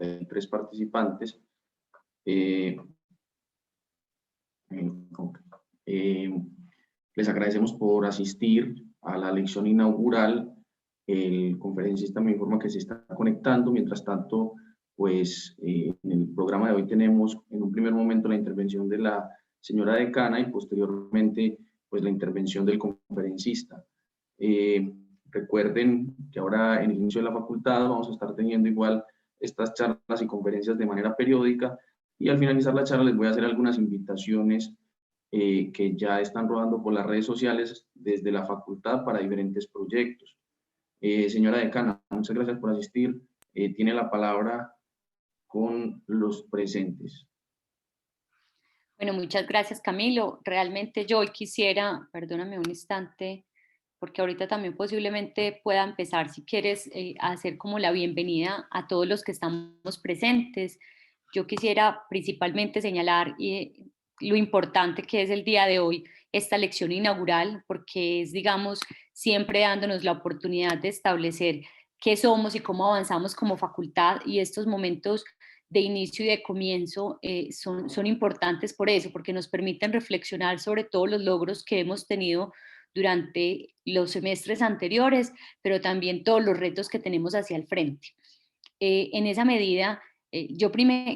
33 participantes. Les agradecemos por asistir a la lección inaugural. El conferencista me informa que se está conectando. Mientras tanto, pues en el programa de hoy tenemos en un primer momento la intervención de la señora decana y posteriormente pues la intervención del conferencista. Recuerden que ahora en el inicio de la facultad vamos a estar teniendo igual estas charlas y conferencias de manera periódica, y al finalizar la charla les voy a hacer algunas invitaciones que ya están rodando por las redes sociales desde la facultad para diferentes proyectos. Señora decana, muchas gracias por asistir. Tiene la palabra con los presentes. Bueno, muchas gracias, Camilo. Realmente yo hoy quisiera, perdóname un instante, porque ahorita también posiblemente pueda empezar, si quieres, a hacer como la bienvenida a todos los que estamos presentes. Yo quisiera principalmente señalar lo importante que es el día de hoy, esta lección inaugural, porque es, digamos, siempre dándonos la oportunidad de establecer qué somos y cómo avanzamos como facultad, y estos momentos de inicio y de comienzo son importantes por eso, porque nos permiten reflexionar sobre todos los logros que hemos tenido durante los semestres anteriores, pero también todos los retos que tenemos hacia el frente. En esa medida, yo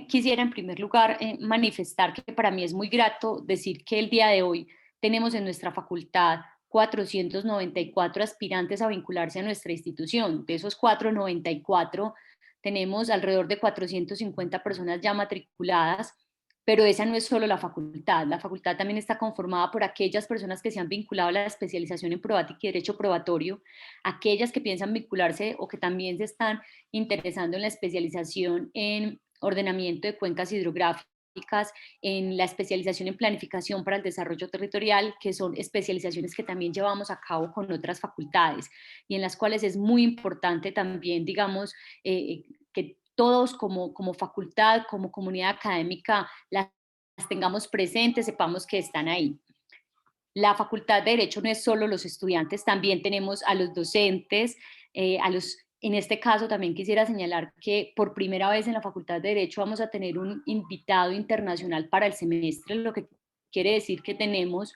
quisiera en primer lugar manifestar que para mí es muy grato decir que el día de hoy tenemos en nuestra facultad 494 aspirantes a vincularse a nuestra institución. De esos 494, tenemos alrededor de 450 personas ya matriculadas, pero esa no es solo la facultad. La facultad también está conformada por aquellas personas que se han vinculado a la especialización en probática y derecho probatorio, aquellas que piensan vincularse o que también se están interesando en la especialización en ordenamiento de cuencas hidrográficas, en la especialización en planificación para el desarrollo territorial, que son especializaciones que también llevamos a cabo con otras facultades y en las cuales es muy importante también, digamos, que todos como facultad, como comunidad académica, las tengamos presentes, sepamos que están ahí. La Facultad de Derecho no es solo los estudiantes, también tenemos a los docentes, en este caso también quisiera señalar que por primera vez en la Facultad de Derecho vamos a tener un invitado internacional para el semestre, lo que quiere decir que tenemos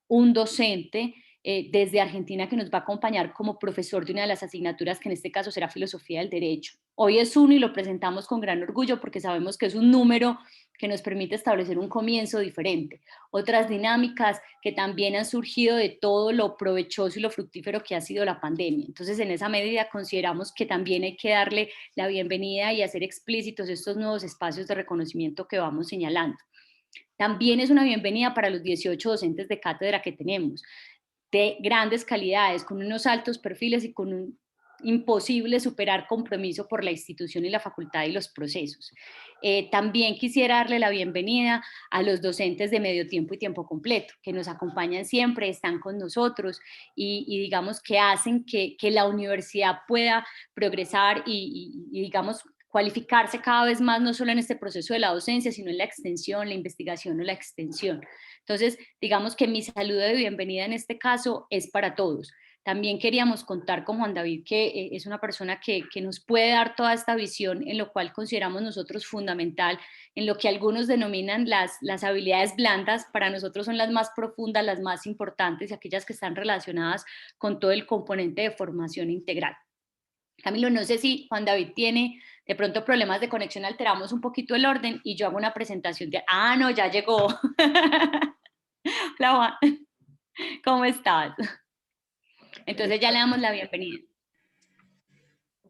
un docente desde Argentina que nos va a acompañar como profesor de una de las asignaturas, que en este caso será Filosofía del Derecho. Hoy es uno y lo presentamos con gran orgullo porque sabemos que es un número que nos permite establecer un comienzo diferente. Otras dinámicas que también han surgido de todo lo provechoso y lo fructífero que ha sido la pandemia. Entonces, en esa medida consideramos que también hay que darle la bienvenida y hacer explícitos estos nuevos espacios de reconocimiento que vamos señalando. También es una bienvenida para los 18 docentes de cátedra que tenemos, de grandes calidades, con unos altos perfiles y con un imposible superar compromiso por la institución y la facultad y los procesos. También quisiera darle la bienvenida a los docentes de medio tiempo y tiempo completo, que nos acompañan siempre, están con nosotros y digamos que hacen que la universidad pueda progresar y digamos, cualificarse cada vez más, no solo en este proceso de la docencia, sino en la extensión, la investigación o la extensión. Entonces, digamos que mi saludo de bienvenida en este caso es para todos. También queríamos contar con Juan David, que es una persona que nos puede dar toda esta visión, en lo cual consideramos nosotros fundamental, en lo que algunos denominan las habilidades blandas, para nosotros son las más profundas, las más importantes y aquellas que están relacionadas con todo el componente de formación integral. Camilo, no sé si Juan David tiene de pronto problemas de conexión, alteramos un poquito el orden y yo hago una presentación de... Ah, no, ya llegó. Hola, Juan. ¿Cómo estás? Entonces ya le damos la bienvenida.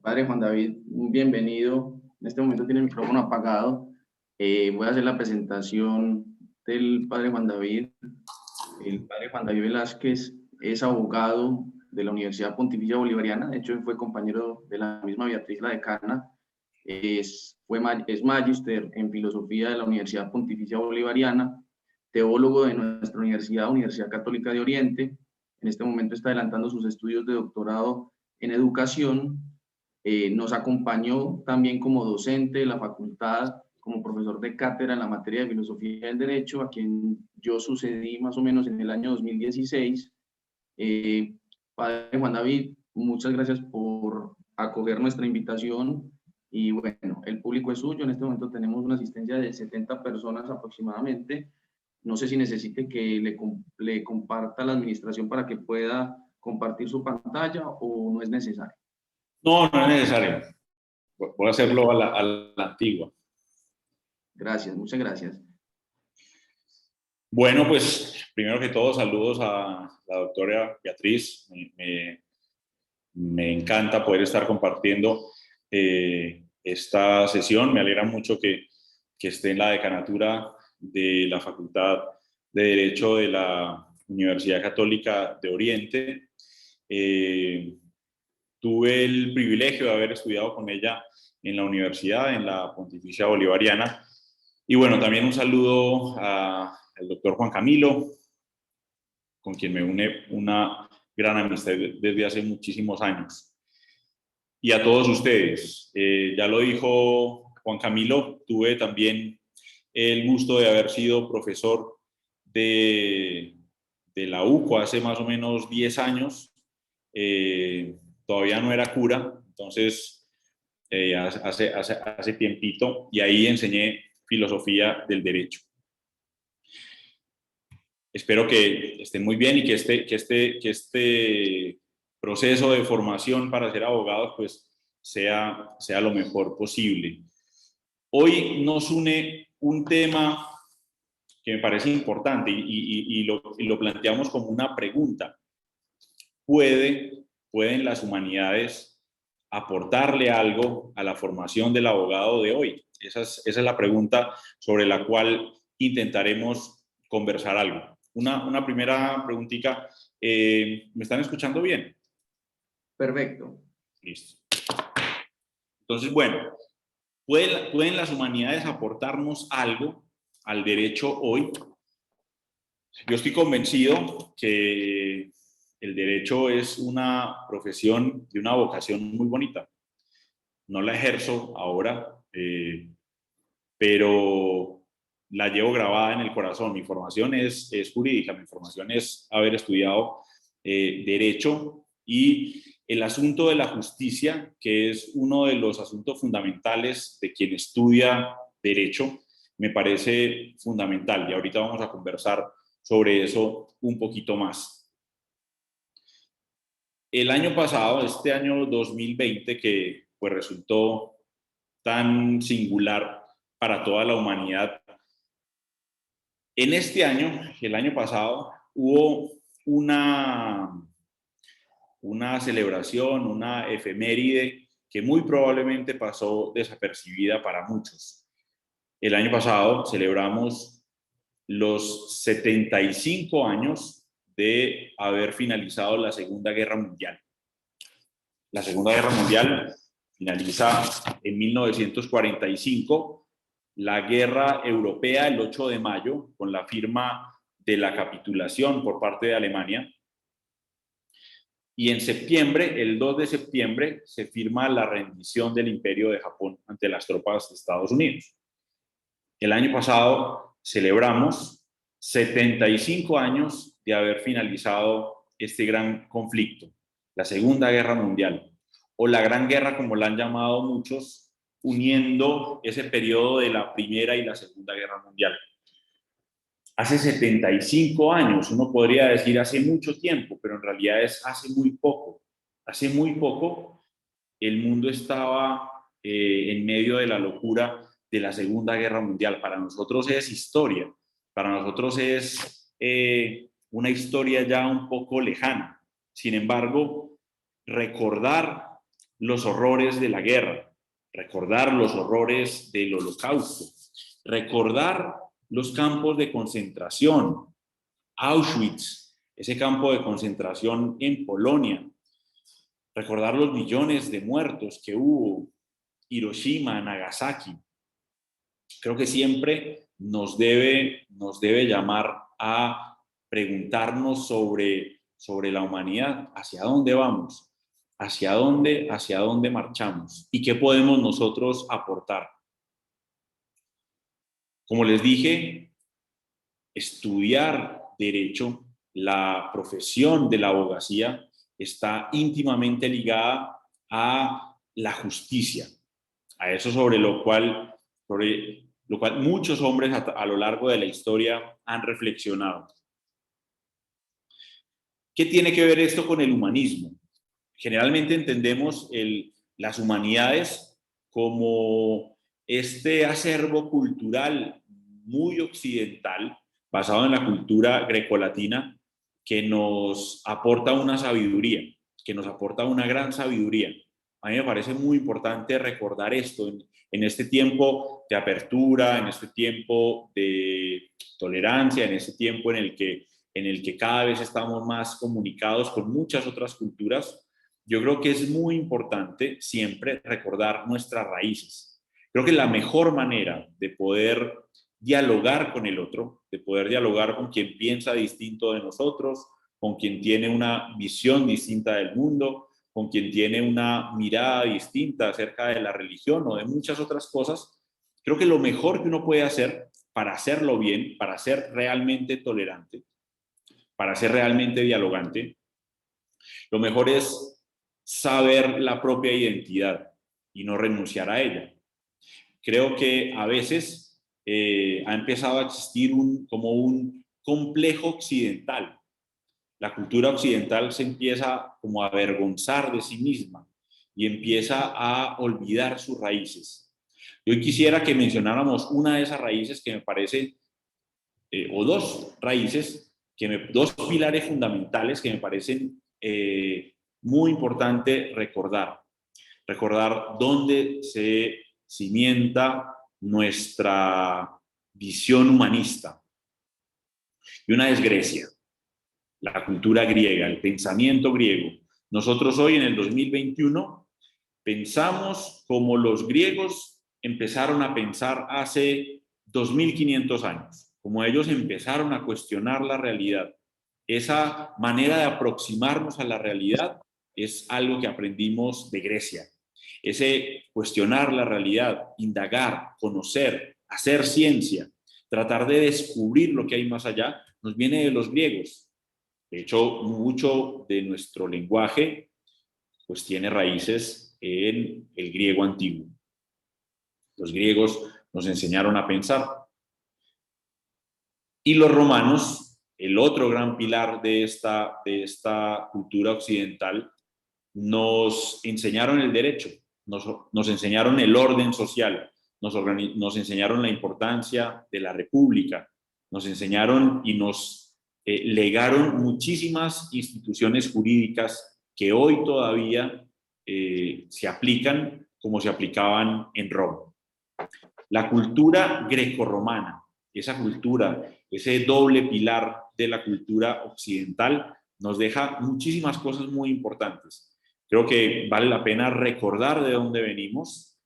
Padre Juan David, bienvenido. En este momento tiene el micrófono apagado. Voy a hacer la presentación del padre Juan David. El padre Juan David Velázquez es abogado de la Universidad Pontificia Bolivariana. De hecho, fue compañero de la misma Beatriz, la decana. Es magíster en filosofía de la Universidad Pontificia Bolivariana, teólogo de nuestra universidad, Universidad Católica de Oriente. En este momento está adelantando sus estudios de doctorado en educación. Nos acompañó también como docente de la facultad, como profesor de cátedra en la materia de filosofía del derecho, a quien yo sucedí más o menos en el año 2016. Padre Juan David, muchas gracias por acoger nuestra invitación Y bueno, el público es suyo. En este momento tenemos una asistencia de 70 personas aproximadamente. No sé si necesite que le comparta la administración para que pueda compartir su pantalla o no es necesario. No, no es necesario. Voy a hacerlo a la antigua. Gracias, muchas gracias. Bueno, pues primero que todo, saludos a la doctora Beatriz. Me encanta poder estar compartiendo esta sesión. Me alegra mucho que esté en la decanatura de la Facultad de Derecho de la Universidad Católica de Oriente. Tuve el privilegio de haber estudiado con ella en la universidad, en la Pontificia Bolivariana. Y bueno, también un saludo al doctor Juan Camilo, con quien me une una gran amistad desde hace muchísimos años. Y a todos ustedes, ya lo dijo Juan Camilo, tuve también el gusto de haber sido profesor de la UCO hace más o menos 10 años. Todavía no era cura, entonces hace tiempito, y ahí enseñé filosofía del derecho. Espero que estén muy bien y que este proceso de formación para ser abogados pues sea lo mejor posible. Hoy nos une un tema que me parece importante y lo planteamos como una pregunta. ¿Pueden las humanidades aportarle algo a la formación del abogado de hoy? Esa es la pregunta sobre la cual intentaremos conversar algo. Una primera preguntita. ¿Me están escuchando bien? Perfecto. Listo. Entonces, bueno, ¿pueden las humanidades aportarnos algo al derecho hoy? Yo estoy convencido que el derecho es una profesión y una vocación muy bonita. No la ejerzo ahora, pero la llevo grabada en el corazón. Mi formación es jurídica, mi formación es haber estudiado derecho, y el asunto de la justicia, que es uno de los asuntos fundamentales de quien estudia derecho, me parece fundamental, y ahorita vamos a conversar sobre eso un poquito más. El año pasado, este año 2020, que pues resultó tan singular para toda la humanidad, en este año, el año pasado, hubo una celebración, una efeméride que muy probablemente pasó desapercibida para muchos. El año pasado celebramos los 75 años de haber finalizado la Segunda Guerra Mundial. La Segunda Guerra Mundial finaliza en 1945, la guerra europea el 8 de mayo, con la firma de la capitulación por parte de Alemania. Y en septiembre, el 2 de septiembre, se firma la rendición del Imperio de Japón ante las tropas de Estados Unidos. El año pasado celebramos 75 años de haber finalizado este gran conflicto, la Segunda Guerra Mundial, o la Gran Guerra, como la han llamado muchos, uniendo ese periodo de la Primera y la Segunda Guerra Mundial. Hace 75 años, uno podría decir hace mucho tiempo, pero en realidad es hace muy poco. Hace muy poco el mundo estaba en medio de la locura de la Segunda Guerra Mundial. Para nosotros es historia, para nosotros es una historia ya un poco lejana. Sin embargo, recordar los horrores de la guerra, recordar los horrores del Holocausto, recordar los campos de concentración, Auschwitz, ese campo de concentración en Polonia, recordar los millones de muertos que hubo, Hiroshima, Nagasaki. Creo que siempre nos debe llamar a preguntarnos sobre la humanidad, hacia dónde vamos, hacia dónde marchamos y qué podemos nosotros aportar. Como les dije, estudiar derecho, la profesión de la abogacía, está íntimamente ligada a la justicia, a eso sobre lo cual muchos hombres a lo largo de la historia han reflexionado. ¿Qué tiene que ver esto con el humanismo? Generalmente entendemos las humanidades como este acervo cultural muy occidental, basado en la cultura grecolatina, que nos aporta una sabiduría, que nos aporta una gran sabiduría. A mí me parece muy importante recordar esto en este tiempo de apertura, en este tiempo de tolerancia, en este tiempo en el que cada vez estamos más comunicados con muchas otras culturas. Yo creo que es muy importante siempre recordar nuestras raíces. Creo que la mejor manera de poder dialogar con el otro, de poder dialogar con quien piensa distinto de nosotros, con quien tiene una visión distinta del mundo, con quien tiene una mirada distinta acerca de la religión o de muchas otras cosas, creo que lo mejor que uno puede hacer para hacerlo bien, para ser realmente tolerante, para ser realmente dialogante, lo mejor es saber la propia identidad y no renunciar a ella. Creo que a veces ha empezado a existir como un complejo occidental. La cultura occidental se empieza como a avergonzar de sí misma y empieza a olvidar sus raíces. Yo quisiera que mencionáramos una de esas raíces que me parece, o dos raíces, dos pilares fundamentales que me parecen muy importante recordar. Recordar dónde se cimienta nuestra visión humanista. Y una es Grecia, la cultura griega, el pensamiento griego. Nosotros hoy en el 2021 pensamos como los griegos empezaron a pensar hace 2500 años, como ellos empezaron a cuestionar la realidad. Esa manera de aproximarnos a la realidad es algo que aprendimos de Grecia. Ese cuestionar la realidad, indagar, conocer, hacer ciencia, tratar de descubrir lo que hay más allá, nos viene de los griegos. De hecho, mucho de nuestro lenguaje pues tiene raíces en el griego antiguo. Los griegos nos enseñaron a pensar. Y los romanos, el otro gran pilar de esta cultura occidental, nos enseñaron el derecho, nos enseñaron el orden social, nos enseñaron la importancia de la república, nos enseñaron y nos legaron muchísimas instituciones jurídicas que hoy todavía se aplican como se aplicaban en Roma. La cultura grecorromana, esa cultura, ese doble pilar de la cultura occidental, nos deja muchísimas cosas muy importantes. Creo que vale la pena recordar de dónde venimos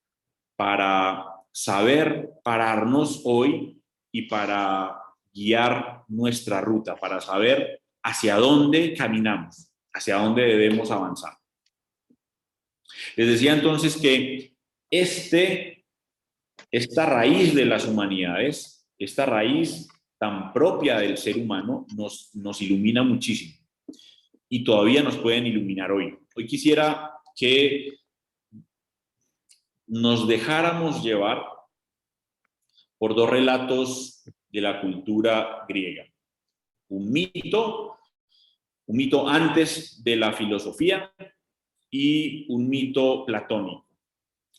para saber pararnos hoy y para guiar nuestra ruta, para saber hacia dónde caminamos, hacia dónde debemos avanzar. Les decía entonces que esta raíz de las humanidades, esta raíz tan propia del ser humano, nos ilumina muchísimo y todavía nos pueden iluminar hoy. Hoy quisiera que nos dejáramos llevar por dos relatos de la cultura griega. Un mito antes de la filosofía y un mito platónico.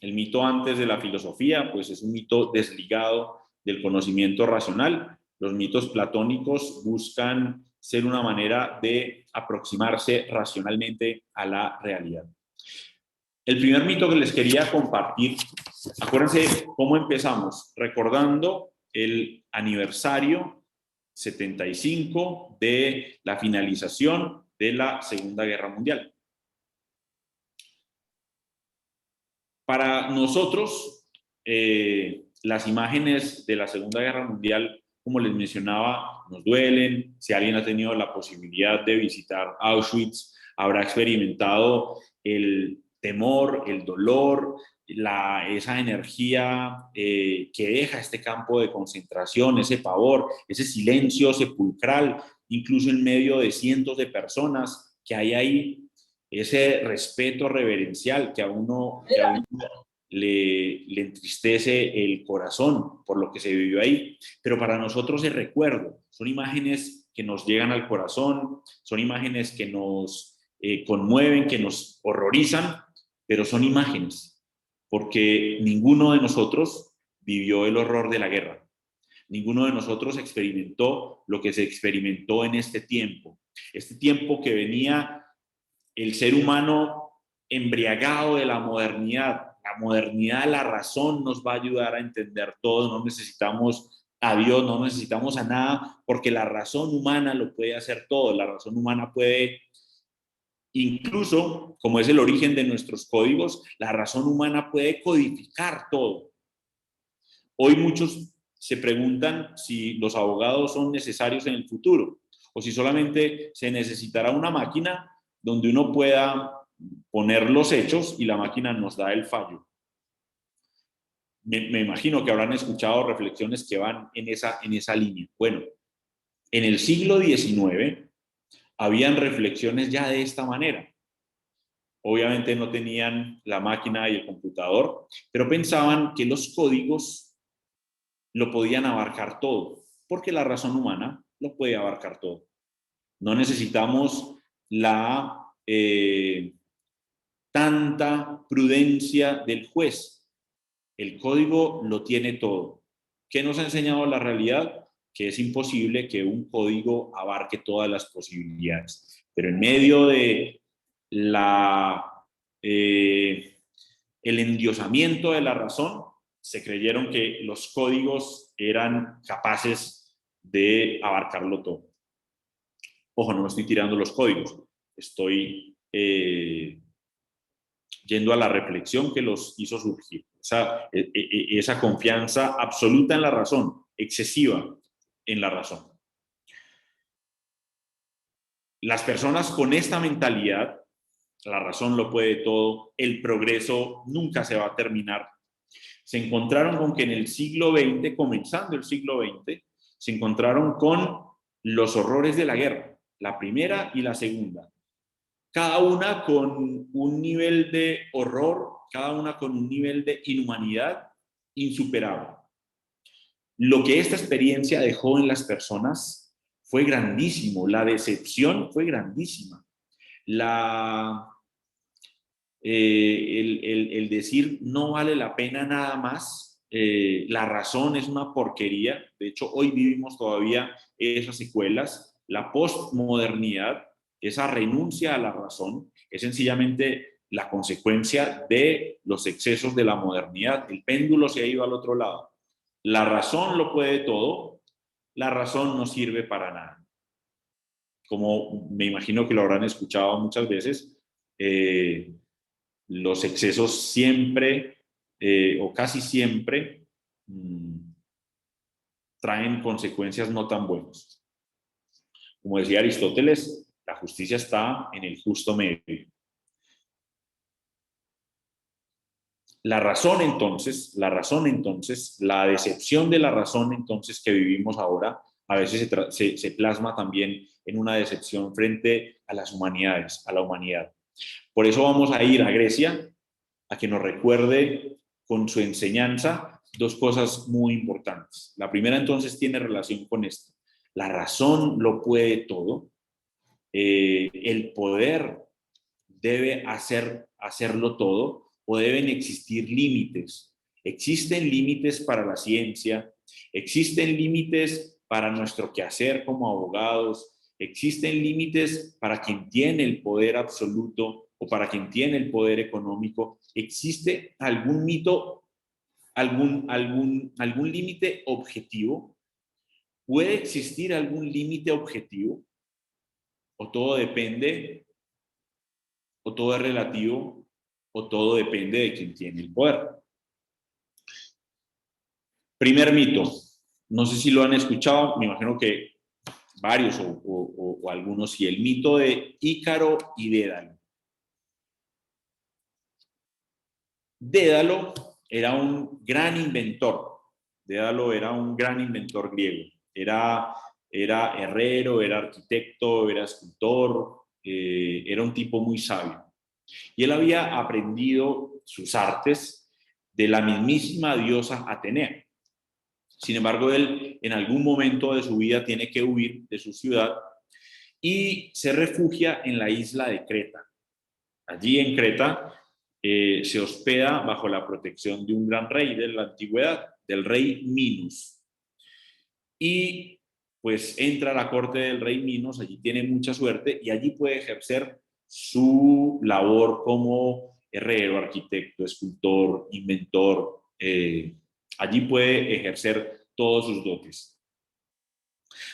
El mito antes de la filosofía, pues es un mito desligado del conocimiento racional. Los mitos platónicos buscan ser una manera de aproximarse racionalmente a la realidad. El primer mito que les quería compartir, acuérdense cómo empezamos, recordando el aniversario 75 de la finalización de la Segunda Guerra Mundial. Para nosotros, las imágenes de la Segunda Guerra Mundial, como les mencionaba, nos duelen. Si alguien ha tenido la posibilidad de visitar Auschwitz, habrá experimentado el temor, el dolor, esa energía que deja este campo de concentración, ese pavor, ese silencio sepulcral, incluso en medio de cientos de personas que hay ahí, ese respeto reverencial que a uno le entristece el corazón por lo que se vivió ahí, pero para nosotros es recuerdo, son imágenes que nos llegan al corazón, son imágenes que nos conmueven, que nos horrorizan, pero son imágenes, porque ninguno de nosotros vivió el horror de la guerra, ninguno de nosotros experimentó lo que se experimentó en este tiempo que venía el ser humano embriagado de la modernidad. La modernidad, la razón nos va a ayudar a entender todo, no necesitamos a Dios, no necesitamos a nada, porque la razón humana lo puede hacer todo, la razón humana puede, incluso como es el origen de nuestros códigos, la razón humana puede codificar todo. Hoy muchos se preguntan si los abogados son necesarios en el futuro o si solamente se necesitará una máquina donde uno pueda poner los hechos y la máquina nos da el fallo. Me imagino que habrán escuchado reflexiones que van en esa línea. Bueno, en el siglo XIX habían reflexiones ya de esta manera. Obviamente no tenían la máquina y el computador, pero pensaban que los códigos lo podían abarcar todo, porque la razón humana lo puede abarcar todo. No necesitamos la tanta prudencia del juez. El código lo tiene todo. ¿Qué nos ha enseñado la realidad? Que es imposible que un código abarque todas las posibilidades. Pero en medio de el endiosamiento de la razón, se creyeron que los códigos eran capaces de abarcarlo todo. Ojo, no me estoy tirando los códigos, estoy yendo a la reflexión que los hizo surgir. Esa confianza absoluta en la razón, excesiva en la razón. Las personas con esta mentalidad, la razón lo puede todo, el progreso nunca se va a terminar, se encontraron con que en el siglo XX, comenzando el siglo XX, se encontraron con los horrores de la guerra, la primera y la segunda. Cada una con un nivel de horror, cada una con un nivel de inhumanidad insuperable. Lo que esta experiencia dejó en las personas fue grandísimo, la decepción fue grandísima. El decir no vale la pena nada más, la razón es una porquería. De hecho, hoy vivimos todavía esas secuelas. La postmodernidad, esa renuncia a la razón, es sencillamente la consecuencia de los excesos de la modernidad. El péndulo se ha ido al otro lado. La razón lo puede todo, la razón no sirve para nada. Como me imagino que lo habrán escuchado muchas veces, los excesos siempre o casi siempre traen consecuencias no tan buenas. Como decía Aristóteles, la justicia está en el justo medio. La razón entonces, la decepción de la razón entonces que vivimos ahora, a veces se plasma también en una decepción frente a las humanidades, a la humanidad. Por eso vamos a ir a Grecia a que nos recuerde con su enseñanza dos cosas muy importantes. La primera entonces tiene relación con esto. La razón lo puede todo. El poder debe hacerlo todo o deben existir límites. Existen límites para la ciencia, existen límites para nuestro quehacer como abogados, existen límites para quien tiene el poder absoluto o para quien tiene el poder económico. ¿Existe algún mito, algún límite objetivo? ¿Puede existir algún límite objetivo? ¿O todo depende, o todo es relativo, o todo depende de quien tiene el poder? Primer mito. No sé si lo han escuchado, me imagino que varios o algunos sí. El mito de Ícaro y Dédalo. Dédalo era un gran inventor. Dédalo era un gran inventor griego. Era herrero, era arquitecto, era escultor, era un tipo muy sabio. Y él había aprendido sus artes de la mismísima diosa Atenea. Sin embargo, él en algún momento de su vida tiene que huir de su ciudad y se refugia en la isla de Creta. Allí en Creta se hospeda bajo la protección de un gran rey de la antigüedad, del rey Minos. Y pues entra a la corte del rey Minos, allí tiene mucha suerte y allí puede ejercer su labor como herrero, arquitecto, escultor, inventor. Allí puede ejercer todos sus dotes.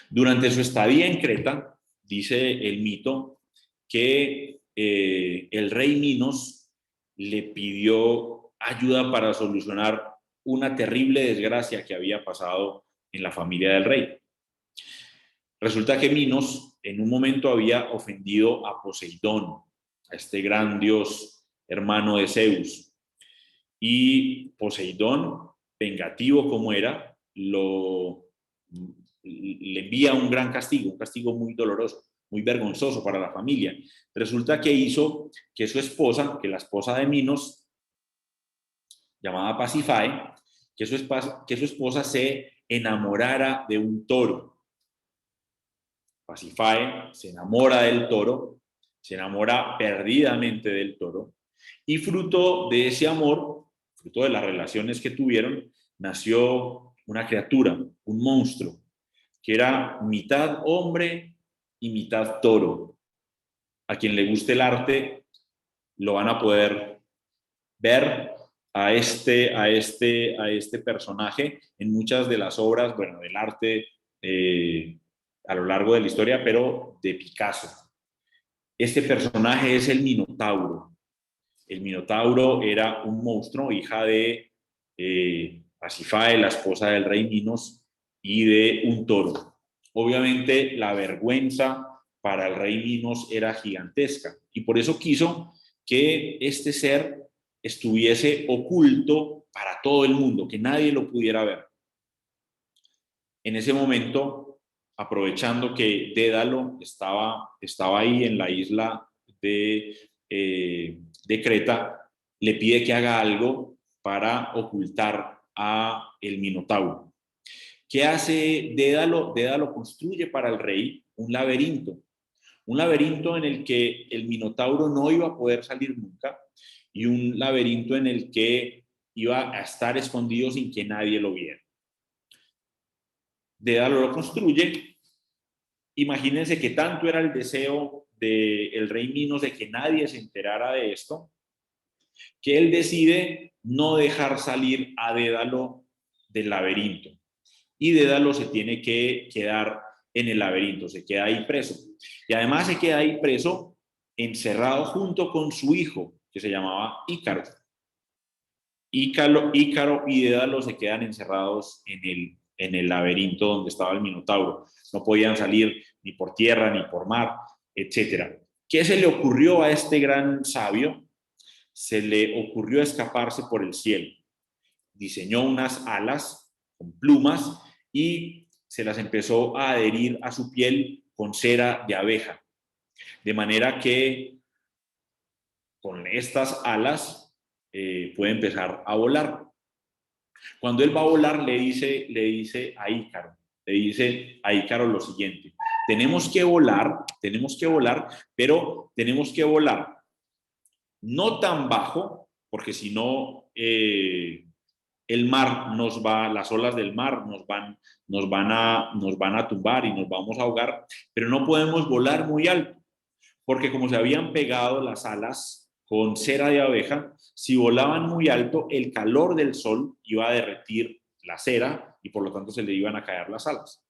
Durante su estadía en Creta, dice el mito, que el rey Minos le pidió ayuda para solucionar una terrible desgracia que había pasado en la familia del rey. Resulta que Minos en un momento había ofendido a Poseidón, a este gran dios hermano de Zeus. Y Poseidón, vengativo como era, le envía un gran castigo, un castigo muy doloroso, muy vergonzoso para la familia. Resulta que hizo que su esposa, que la esposa de Minos, llamada Pasifae, que su esposa se enamorara de un toro. Pasifae se enamora del toro, se enamora perdidamente del toro, y fruto de ese amor, fruto de las relaciones que tuvieron, nació una criatura, un monstruo, que era mitad hombre y mitad toro. A quien le guste el arte, lo van a poder ver a este personaje en muchas de las obras, bueno, del arte a lo largo de la historia, pero de Picasso. Este personaje es el Minotauro. El Minotauro era un monstruo, hija de Pasifae, la esposa del rey Minos, y de un toro. Obviamente la vergüenza para el rey Minos era gigantesca y por eso quiso que este ser estuviese oculto para todo el mundo, que nadie lo pudiera ver. En ese momento, aprovechando que Dédalo estaba ahí en la isla de Creta, le pide que haga algo para ocultar a el Minotauro. ¿Qué hace Dédalo? Dédalo construye para el rey un laberinto en el que el Minotauro no iba a poder salir nunca y un laberinto en el que iba a estar escondido sin que nadie lo viera. Dédalo lo construye. Imagínense que tanto era el deseo del rey Minos de que nadie se enterara de esto, que él decide no dejar salir a Dédalo del laberinto. Y Dédalo se tiene que quedar en el laberinto, se queda ahí preso. Y además se queda ahí preso, encerrado junto con su hijo, que se llamaba Ícaro. Ícaro y Dédalo se quedan encerrados en el laberinto donde estaba el Minotauro. No podían salir ni por tierra, ni por mar, etc. ¿Qué se le ocurrió a este gran sabio? Se le ocurrió escaparse por el cielo. Diseñó unas alas con plumas y se las empezó a adherir a su piel con cera de abeja. De manera que con estas alas puede empezar a volar. Cuando él va a volar, le dice a Ícaro lo siguiente: tenemos que volar, pero tenemos que volar no tan bajo, porque si no, el mar las olas del mar nos van a tumbar y nos vamos a ahogar, pero no podemos volar muy alto, porque como se habían pegado las alas con cera de abeja, si volaban muy alto, el calor del sol iba a derretir la cera y por lo tanto se le iban a caer las alas.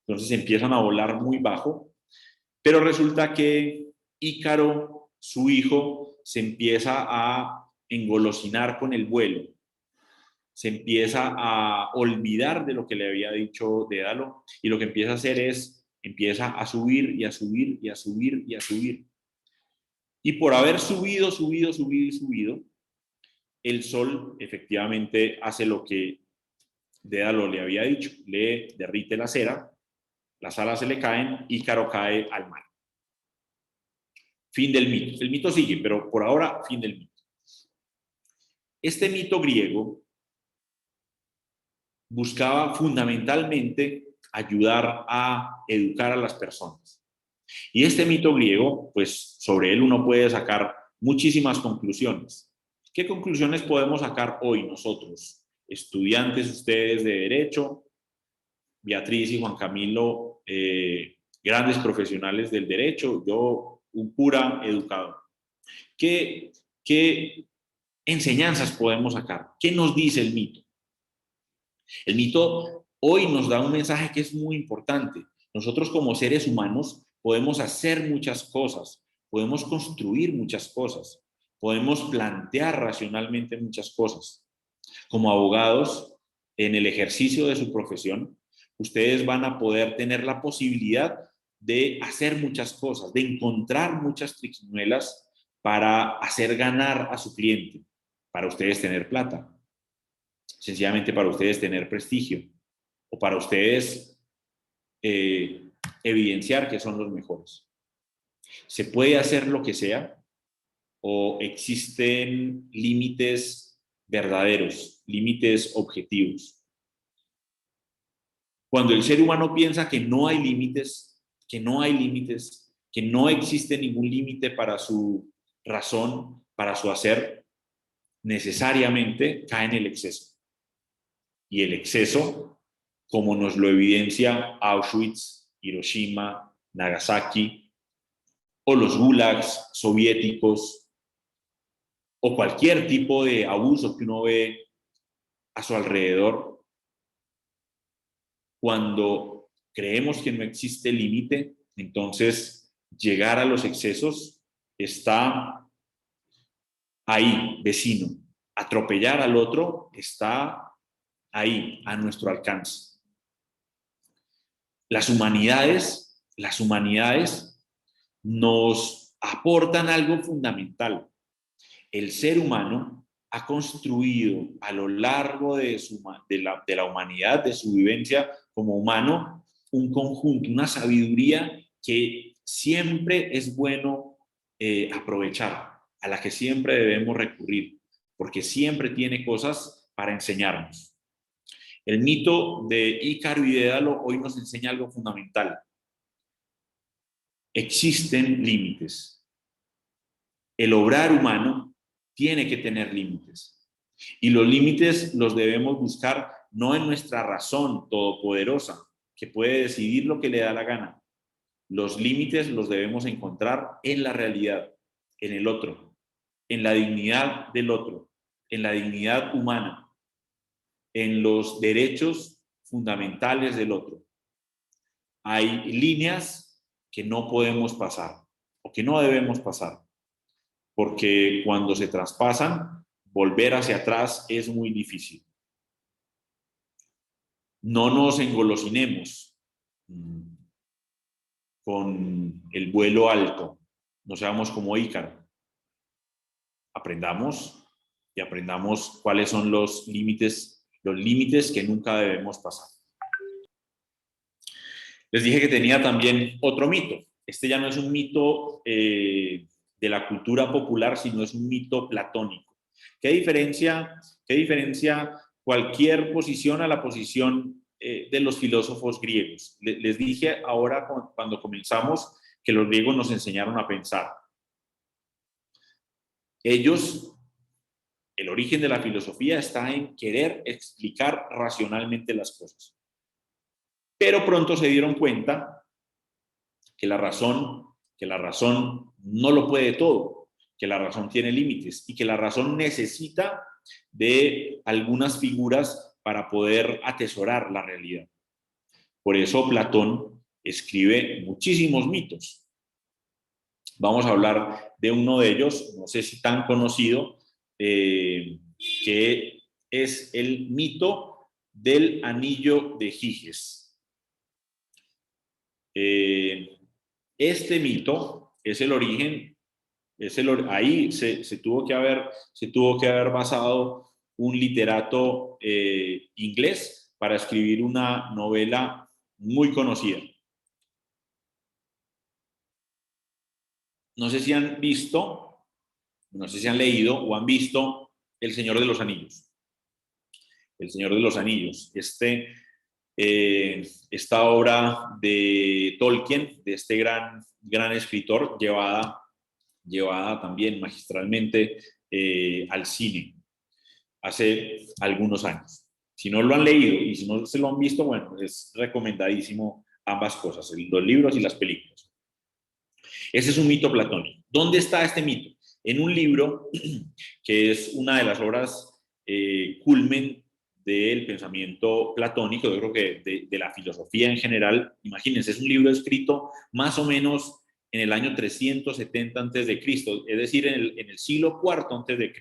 Entonces empiezan a volar muy bajo, pero resulta que Ícaro, su hijo, se empieza a engolosinar con el vuelo. Se empieza a olvidar de lo que le había dicho Dédalo y lo que empieza a hacer es, empieza a subir y a subir y a subir y a subir. Y por haber subido, el sol efectivamente hace lo que Dédalo le había dicho, le derrite la cera, las alas se le caen, Ícaro cae al mar. Fin del mito. El mito sigue, pero por ahora, fin del mito. Este mito griego buscaba fundamentalmente ayudar a educar a las personas. Y este mito griego, pues sobre él uno puede sacar muchísimas conclusiones. ¿Qué conclusiones podemos sacar hoy nosotros, estudiantes ustedes de Derecho, Beatriz y Juan Camilo, grandes profesionales del derecho, yo un cura educador? ¿Qué enseñanzas podemos sacar? ¿Qué nos dice el mito? El mito hoy nos da un mensaje que es muy importante. Nosotros como seres humanos podemos hacer muchas cosas, podemos construir muchas cosas, podemos plantear racionalmente muchas cosas. Como abogados, en el ejercicio de su profesión, ustedes van a poder tener la posibilidad de hacer muchas cosas, de encontrar muchas triquiñuelas para hacer ganar a su cliente, para ustedes tener plata, sencillamente para ustedes tener prestigio o para ustedes evidenciar que son los mejores. ¿Se puede hacer lo que sea o existen límites verdaderos, límites objetivos? Cuando el ser humano piensa que no hay límites, que no existe ningún límite para su razón, para su hacer, necesariamente cae en el exceso. Y el exceso, como nos lo evidencia Auschwitz, Hiroshima, Nagasaki, o los gulags soviéticos, o cualquier tipo de abuso que uno ve a su alrededor, cuando creemos que no existe límite, entonces llegar a los excesos está ahí, vecino. Atropellar al otro está ahí, a nuestro alcance. Las humanidades nos aportan algo fundamental. El ser humano ha construido a lo largo de la humanidad, de su vivencia como humano, un conjunto, una sabiduría que siempre es bueno aprovechar, a la que siempre debemos recurrir, porque siempre tiene cosas para enseñarnos. El mito de Ícaro y Dédalo hoy nos enseña algo fundamental. Existen límites. El obrar humano tiene que tener límites. Y los límites los debemos buscar no en nuestra razón todopoderosa, que puede decidir lo que le da la gana. Los límites los debemos encontrar en la realidad, en el otro, en la dignidad del otro, en la dignidad humana, en los derechos fundamentales del otro. Hay líneas que no podemos pasar o que no debemos pasar, porque cuando se traspasan, volver hacia atrás es muy difícil. No nos engolosinemos con el vuelo alto, no seamos como Ícaro. Aprendamos cuáles son los límites que nunca debemos pasar. Les dije que tenía también otro mito. Este ya no es un mito de la cultura popular, sino es un mito platónico. ¿Qué diferencia cualquier posición a la posición de los filósofos griegos? Les dije ahora cuando comenzamos que los griegos nos enseñaron a pensar. Ellos, el origen de la filosofía está en querer explicar racionalmente las cosas. Pero pronto se dieron cuenta que la razón no lo puede todo, que la razón tiene límites y que la razón necesita de algunas figuras para poder atesorar la realidad. Por eso Platón escribe muchísimos mitos. Vamos a hablar de uno de ellos, no sé si tan conocido, que es el mito del anillo de Giges. Este mito es el origen, ahí se tuvo que haber basado un literato inglés para escribir una novela muy conocida. No sé si han leído o han visto El Señor de los Anillos. El Señor de los Anillos. Esta obra de Tolkien, de este gran escritor, llevada también magistralmente al cine hace algunos años. Si no lo han leído y si no se lo han visto, bueno, es recomendadísimo ambas cosas, los libros y las películas. Ese es un mito platónico. ¿Dónde está este mito? En un libro que es una de las obras culmen del pensamiento platónico, yo creo que de la filosofía en general. Imagínense, es un libro escrito más o menos en el año 370 a.C., es decir, en el siglo IV a.C.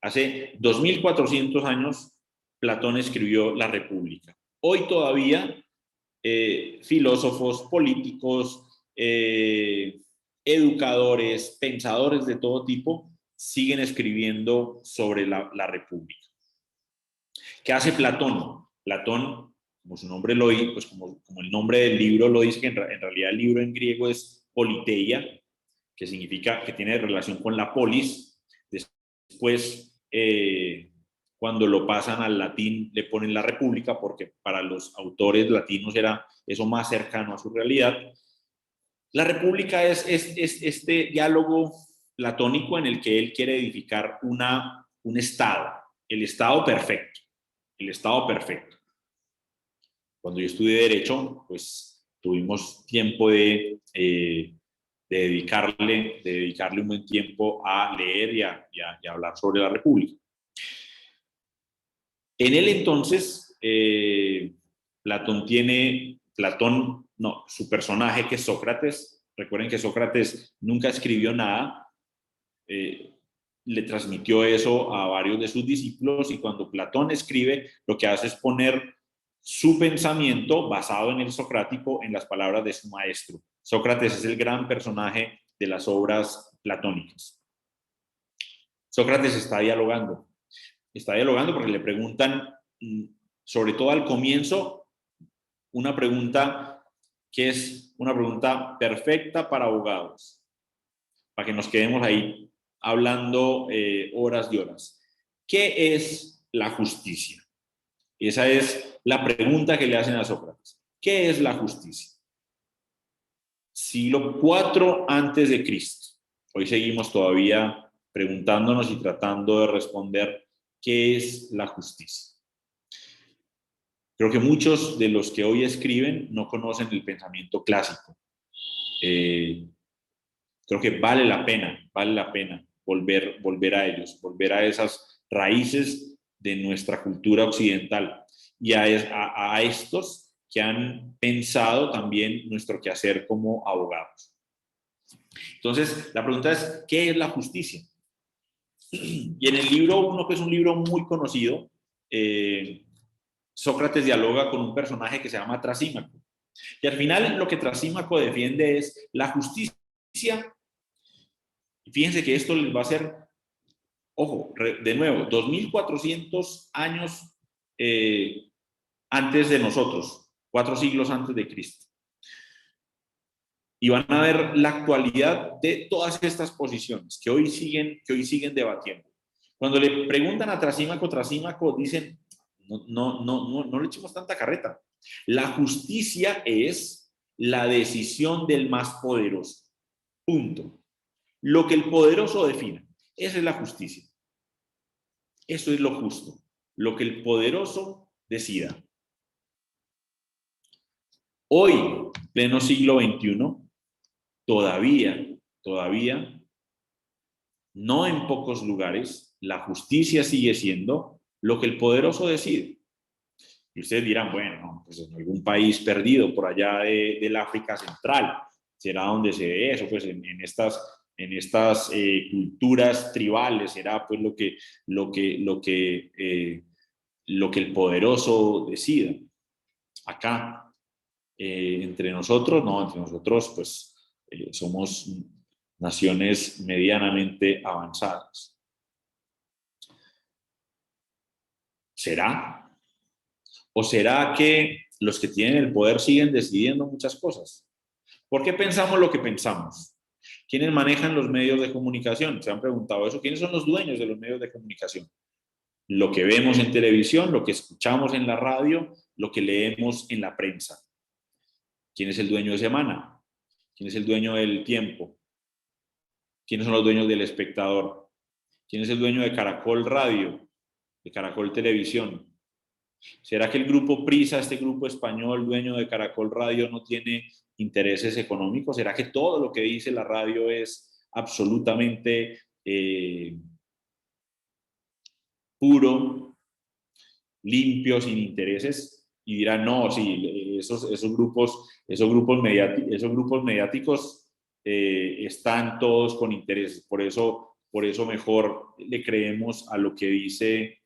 Hace 2400 años, Platón escribió La República. Hoy todavía filósofos, políticos, educadores, pensadores de todo tipo siguen escribiendo sobre la República. ¿Qué hace Platón? Platón, como su nombre lo dice, pues como el nombre del libro lo dice, que en realidad el libro en griego es politeia, que significa que tiene relación con la polis. Después, cuando lo pasan al latín, le ponen la república, porque para los autores latinos era eso más cercano a su realidad. La república es este diálogo platónico en el que él quiere edificar un estado, el estado perfecto, el estado perfecto. Cuando yo estudié Derecho, pues tuvimos tiempo de dedicarle un buen tiempo a leer y a hablar sobre la República. En él entonces, su personaje, que es Sócrates, recuerden que Sócrates nunca escribió nada, le transmitió eso a varios de sus discípulos, y cuando Platón escribe, lo que hace es poner su pensamiento basado en el socrático en las palabras de su maestro. Sócrates es el gran personaje de las obras platónicas. Sócrates está dialogando porque le preguntan, sobre todo al comienzo, una pregunta que es una pregunta perfecta para abogados, para que nos quedemos ahí hablando horas y horas. ¿Qué es la justicia? Esa es la pregunta que le hacen a Sócrates. ¿Qué es la justicia? Siglo IV a.C. Hoy seguimos todavía preguntándonos y tratando de responder qué es la justicia. Creo que muchos de los que hoy escriben no conocen el pensamiento clásico. Creo que vale la pena volver a ellos, volver a esas raíces de nuestra cultura occidental, y a estos que han pensado también nuestro quehacer como abogados. Entonces, la pregunta es, ¿qué es la justicia? Y en el libro 1, que es un libro muy conocido, Sócrates dialoga con un personaje que se llama Trasímaco. Y al final lo que Trasímaco defiende es la justicia. Y fíjense que esto les va a hacer, ojo, de nuevo, 2400 años antes de nosotros, 4 siglos antes de Cristo. Y van a ver la actualidad de todas estas posiciones que hoy siguen debatiendo. Cuando le preguntan a Trasímaco dicen, no le echemos tanta carreta. La justicia es la decisión del más poderoso. Punto. Lo que el poderoso defina, esa es la justicia. Eso es lo justo. Lo que el poderoso decida. Hoy, pleno siglo XXI, todavía, no en pocos lugares, la justicia sigue siendo lo que el poderoso decide. Y ustedes dirán, bueno, pues en algún país perdido por allá del África Central, será donde se ve eso, pues en estas culturas tribales será pues lo que el poderoso decida. Acá, entre nosotros pues somos naciones medianamente avanzadas. ¿Será? ¿O será que los que tienen el poder siguen decidiendo muchas cosas? ¿Por qué pensamos lo que pensamos? ¿Quiénes manejan los medios de comunicación? ¿Se han preguntado eso? ¿Quiénes son los dueños de los medios de comunicación? Lo que vemos en televisión, lo que escuchamos en la radio, lo que leemos en la prensa. ¿Quién es el dueño de Semana? ¿Quién es el dueño del Tiempo? ¿Quiénes son los dueños del Espectador? ¿Quién es el dueño de Caracol Radio? De Caracol Televisión. ¿Será que el grupo Prisa, este grupo español dueño de Caracol Radio, no tiene intereses económicos? ¿Será que todo lo que dice la radio es absolutamente puro, limpio, sin intereses? Y dirán, no, sí, esos grupos mediáticos están todos con intereses. Por eso mejor le creemos a lo que dice,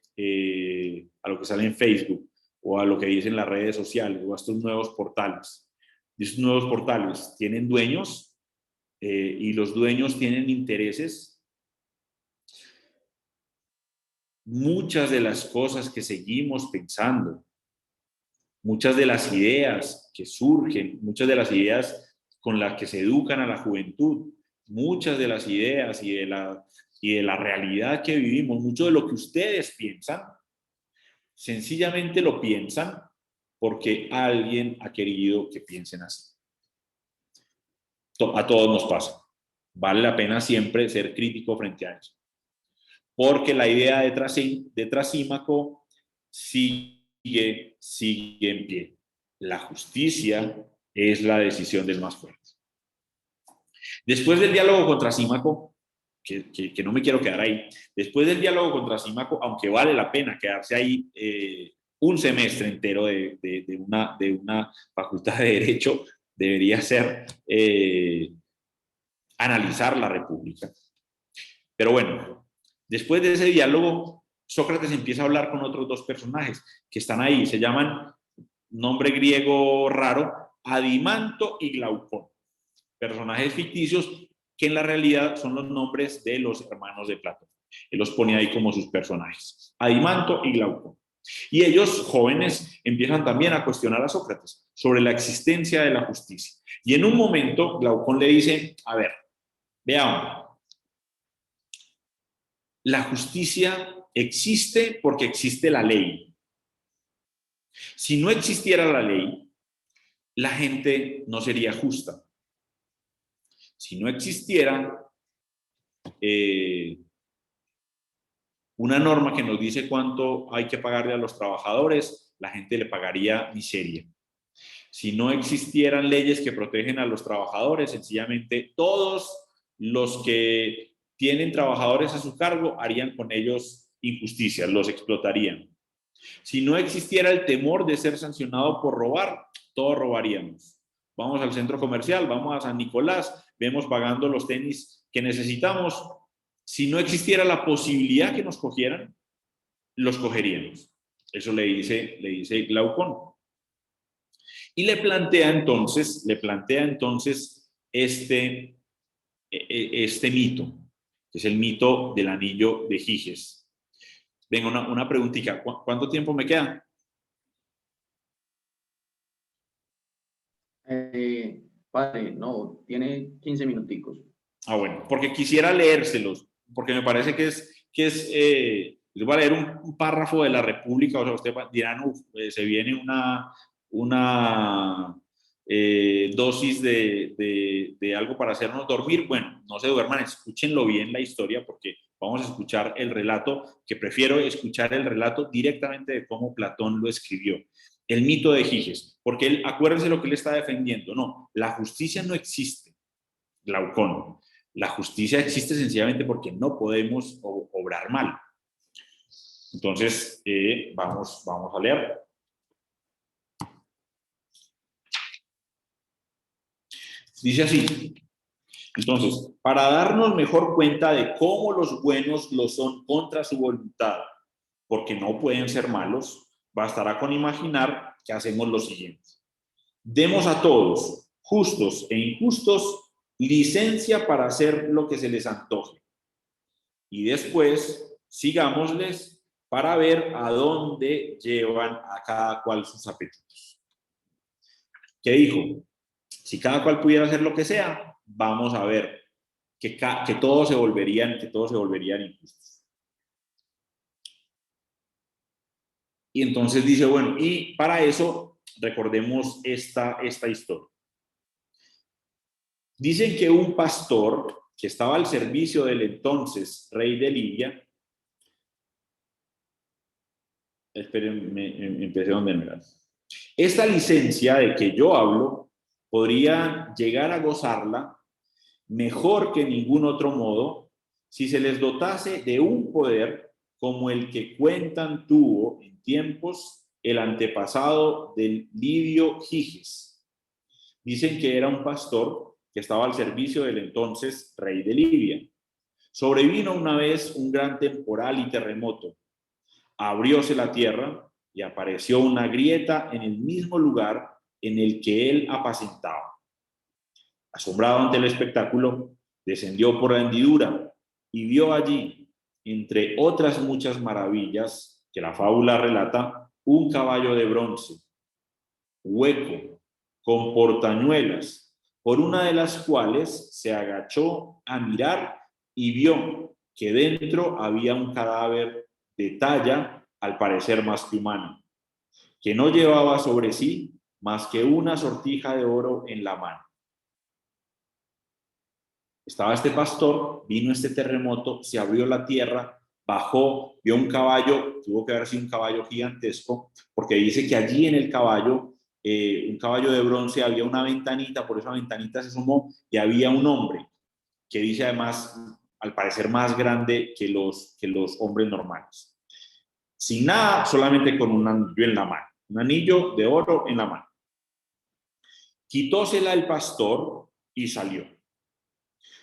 a lo que sale en Facebook, o a lo que dicen las redes sociales, o a estos nuevos portales. Estos nuevos portales tienen dueños, y los dueños tienen intereses. Muchas de las cosas que seguimos pensando, muchas de las ideas que surgen, muchas de las ideas con las que se educan a la juventud, muchas de las ideas y de la realidad que vivimos, mucho de lo que ustedes piensan, sencillamente lo piensan porque alguien ha querido que piensen así. A todos nos pasa. Vale la pena siempre ser crítico frente a eso. Porque la idea de Trasímaco sigue en pie. La justicia es la decisión del más fuerte. Después del diálogo con Trasímaco, que no me quiero quedar ahí, después del diálogo con Trasímaco, aunque vale la pena quedarse ahí un semestre entero de una facultad de Derecho, debería ser analizar la República. Pero bueno, después de ese diálogo, Sócrates empieza a hablar con otros dos personajes que están ahí, se llaman, nombre griego raro, Adimanto y Glaucón, personajes ficticios que en la realidad son los nombres de los hermanos de Platón. Él los pone ahí como sus personajes, Adimanto y Glaucón. Y ellos, jóvenes, empiezan también a cuestionar a Sócrates sobre la existencia de la justicia. Y en un momento, Glaucón le dice, a ver, veamos, la justicia existe porque existe la ley. Si no existiera la ley, la gente no sería justa. Si no existiera una norma que nos dice cuánto hay que pagarle a los trabajadores, la gente le pagaría miseria. Si no existieran leyes que protegen a los trabajadores, sencillamente todos los que tienen trabajadores a su cargo harían con ellos injusticias, los explotarían. Si no existiera el temor de ser sancionado por robar, todos robaríamos. Vamos al centro comercial, vamos a San Nicolás, vemos pagando los tenis que necesitamos. Si no existiera la posibilidad que nos cogieran, los cogeríamos. Eso le dice Glaucón. Y le plantea entonces este mito, que es el mito del anillo de Giges. Venga, una preguntita. ¿Cuánto tiempo me queda? Padre, no, tiene 15 minuticos. Ah, bueno, porque quisiera leérselos, porque me parece que les voy a leer un párrafo de la República, o sea, usted dirán, se viene una dosis de algo para hacernos dormir. Bueno, no se duerman, escúchenlo bien la historia, porque vamos a escuchar el relato, que prefiero escuchar el relato directamente de cómo Platón lo escribió. El mito de Giges, porque acuérdense lo que él está defendiendo. No, la justicia no existe, Glaucón. La justicia existe sencillamente porque no podemos obrar mal. Entonces, vamos a leer. Dice así. Entonces, para darnos mejor cuenta de cómo los buenos lo son contra su voluntad, porque no pueden ser malos, bastará con imaginar que hacemos lo siguiente. Demos a todos, justos e injustos, licencia para hacer lo que se les antoje. Y después, sigámosles para ver a dónde llevan a cada cual sus apetitos. ¿Qué dijo? Si cada cual pudiera hacer lo que sea, vamos a ver que todos se volverían injustos. Y entonces dice, bueno, y para eso recordemos esta historia. Dicen que un pastor que estaba al servicio del entonces rey de Libia, esperen, empecé donde no era. Esta licencia de que yo hablo, podría llegar a gozarla mejor que ningún otro modo si se les dotase de un poder como el que cuentan tuvo en tiempos el antepasado del Livio Giges. Dicen que era un pastor que estaba al servicio del entonces rey de Libia. Sobrevino una vez un gran temporal y terremoto. Abrióse la tierra y apareció una grieta en el mismo lugar en el que él apacentaba. Asombrado ante el espectáculo, descendió por la hendidura y vio allí, entre otras muchas maravillas que la fábula relata, un caballo de bronce, hueco, con portañuelas, por una de las cuales se agachó a mirar y vio que dentro había un cadáver de talla, al parecer más que humana, que no llevaba sobre sí más que una sortija de oro en la mano. Estaba este pastor, vino este terremoto, se abrió la tierra, bajó, vio un caballo, tuvo que haber sido un caballo gigantesco, porque dice que allí en el caballo, un caballo de bronce, había una ventanita, por esa ventanita se asomó y había un hombre, que dice además, al parecer más grande que los hombres normales. Sin nada, solamente con un anillo en la mano, un anillo de oro en la mano. Quitósela el pastor y salió.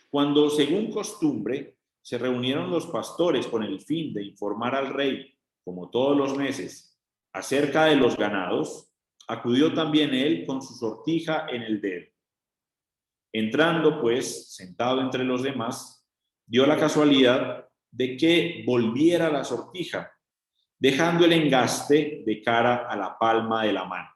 Cuando, según costumbre, se reunieron los pastores con el fin de informar al rey, como todos los meses, acerca de los ganados, acudió también él con su sortija en el dedo. Entrando, pues, sentado entre los demás, dio la casualidad de que volviera la sortija, dejando el engaste de cara a la palma de la mano.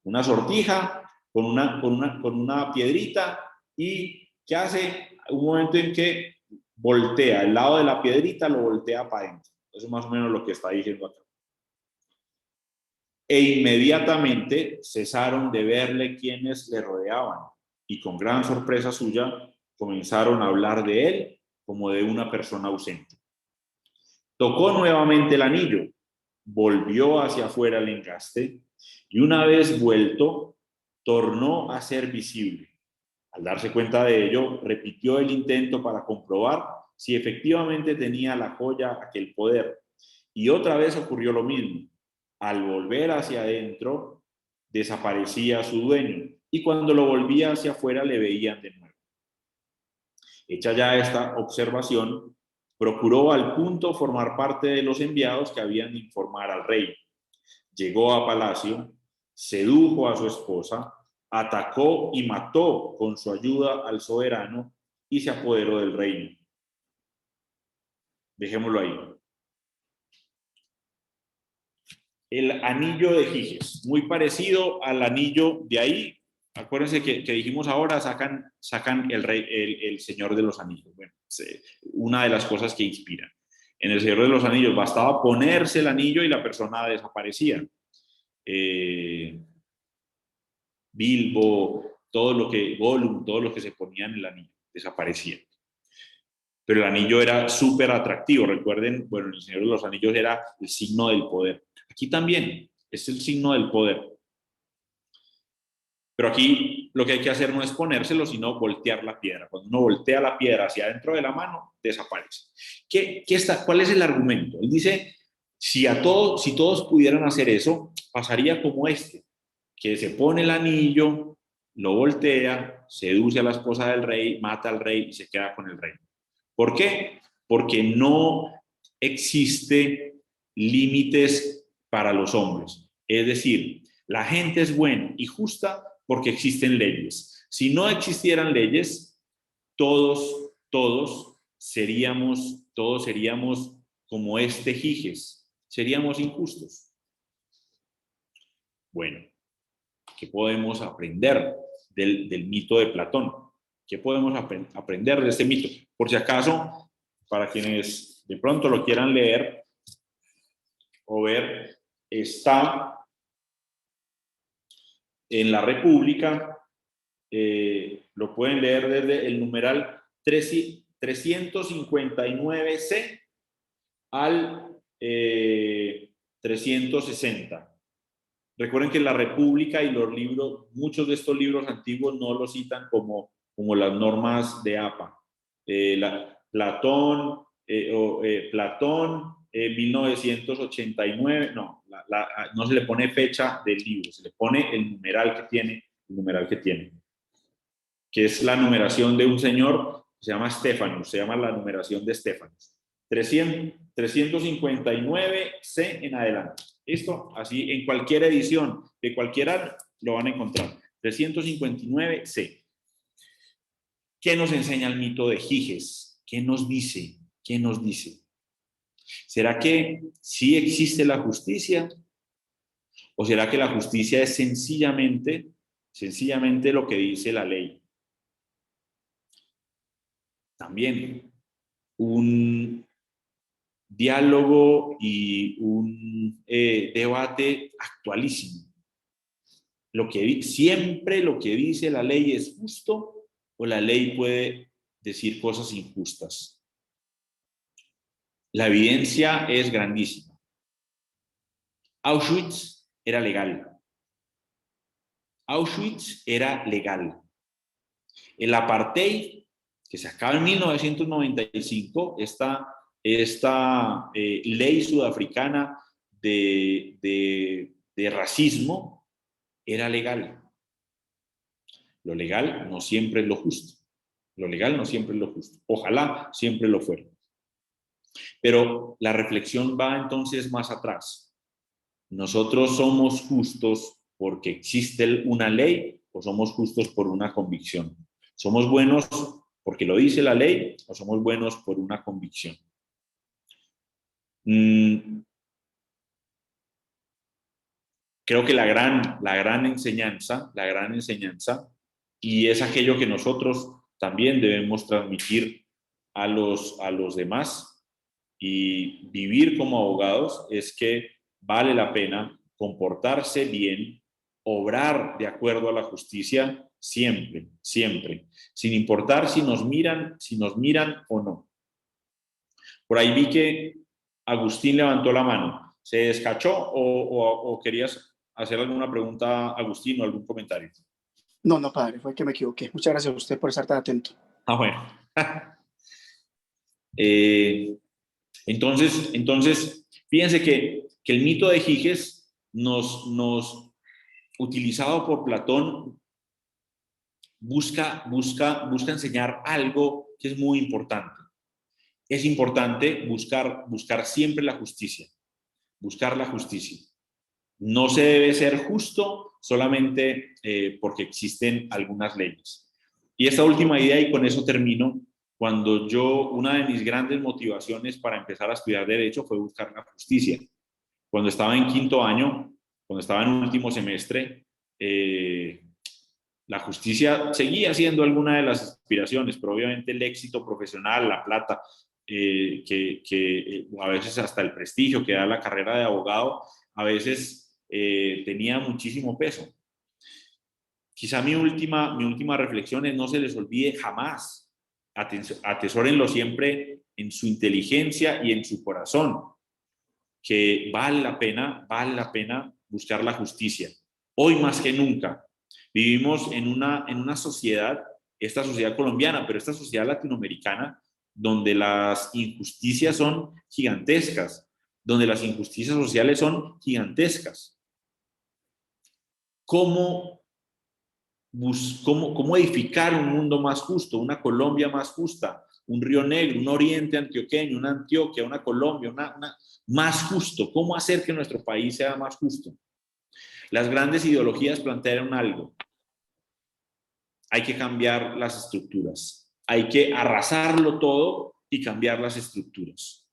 Una sortija con una piedrita, y ¿qué hace? Un momento en que voltea, el lado de la piedrita lo voltea para adentro. Eso es más o menos lo que está diciendo acá. E inmediatamente cesaron de verle quienes le rodeaban, y con gran sorpresa suya comenzaron a hablar de él como de una persona ausente. Tocó nuevamente el anillo, volvió hacia afuera el engaste, y una vez vuelto, tornó a ser visible. Al darse cuenta de ello, repitió el intento para comprobar si efectivamente tenía la joya aquel poder. Y otra vez ocurrió lo mismo. Al volver hacia adentro, desaparecía su dueño, y cuando lo volvía hacia afuera le veían de nuevo. Hecha ya esta observación, procuró al punto formar parte de los enviados que habían de informar al rey. Llegó a palacio, sedujo a su esposa, atacó y mató con su ayuda al soberano y se apoderó del reino. Dejémoslo ahí. El anillo de Giges, muy parecido al anillo de ahí. Acuérdense que dijimos ahora, sacan el Señor de los Anillos. Bueno, una de las cosas que inspiran. En el Señor de los Anillos bastaba ponerse el anillo y la persona desaparecía. Bilbo, Gollum, todos los que se ponían el anillo, desaparecían. Pero el anillo era súper atractivo. Recuerden, bueno, el Señor de los Anillos era el signo del poder. Aquí también es el signo del poder. Pero aquí lo que hay que hacer no es ponérselo, sino voltear la piedra. Cuando uno voltea la piedra hacia adentro de la mano, desaparece. ¿Cuál es el argumento? Él dice, si todos pudieran hacer eso, pasaría como este, que se pone el anillo, lo voltea, seduce a la esposa del rey, mata al rey y se queda con el reino. ¿Por qué? Porque no existe límites para los hombres. Es decir, la gente es buena y justa porque existen leyes. Si no existieran leyes, todos seríamos como este Giges, seríamos injustos. Bueno, ¿qué podemos aprender del mito de Platón? ¿Qué podemos aprender de este mito? Por si acaso, para quienes de pronto lo quieran leer o ver, está en la República, lo pueden leer desde el numeral 359C al 360. Recuerden que la República y los libros, muchos de estos libros antiguos no lo citan como las normas de APA. Platón, 1989, no se le pone fecha del libro, se le pone el numeral que tiene, que es la numeración de un señor, se llama Stephanus, se llama la numeración de Stephanus. 359C en adelante. Esto, así, en cualquier edición de cualquiera lo van a encontrar. 359C. ¿Qué nos enseña el mito de Giges? ¿Qué nos dice? ¿Qué nos dice? ¿Será que sí existe la justicia? ¿O será que la justicia es sencillamente lo que dice la ley? También un diálogo y un debate actualísimo. Siempre lo que dice la ley es justo, o la ley puede decir cosas injustas. La evidencia es grandísima. Auschwitz era legal. Auschwitz era legal. El apartheid, que se acaba en 1995, esta ley sudafricana de racismo, era legal. Lo legal no siempre es lo justo. Lo legal no siempre es lo justo. Ojalá siempre lo fuera. Pero la reflexión va entonces más atrás. ¿Nosotros somos justos porque existe una ley o somos justos por una convicción? ¿Somos buenos porque lo dice la ley o somos buenos por una convicción? Creo que la gran enseñanza, y es aquello que nosotros también debemos transmitir a los demás y vivir como abogados, es que vale la pena comportarse bien, obrar de acuerdo a la justicia siempre, siempre, sin importar si nos miran o no. Por ahí vi que Agustín levantó la mano. ¿Se descachó o querías hacer alguna pregunta, Agustín, o algún comentario? No, padre, fue que me equivoqué. Muchas gracias a usted por estar tan atento. Bueno. Entonces, fíjense que el mito de Giges utilizado por Platón, busca enseñar algo que es muy importante. Es importante buscar siempre la justicia. Buscar la justicia. No se debe ser justo solamente porque existen algunas leyes. Y esta última idea, y con eso termino, una de mis grandes motivaciones para empezar a estudiar Derecho fue buscar la justicia. Cuando estaba en quinto año, cuando estaba en último semestre, la justicia seguía siendo alguna de las aspiraciones, pero obviamente el éxito profesional, la plata, a veces hasta el prestigio que da la carrera de abogado, a veces tenía muchísimo peso. Quizá mi última reflexión es: no se les olvide jamás, atesórenlo siempre en su inteligencia y en su corazón, que vale la pena buscar la justicia. Hoy más que nunca vivimos en una sociedad, esta sociedad colombiana, pero esta sociedad latinoamericana, donde las injusticias son gigantescas, donde las injusticias sociales son gigantescas. ¿Cómo edificar un mundo más justo, una Colombia más justa, un Río Negro, un Oriente antioqueño, una Antioquia, una Colombia, más justo? ¿Cómo hacer que nuestro país sea más justo? Las grandes ideologías plantearon algo: hay que cambiar las estructuras, hay que arrasarlo todo y cambiar las estructuras.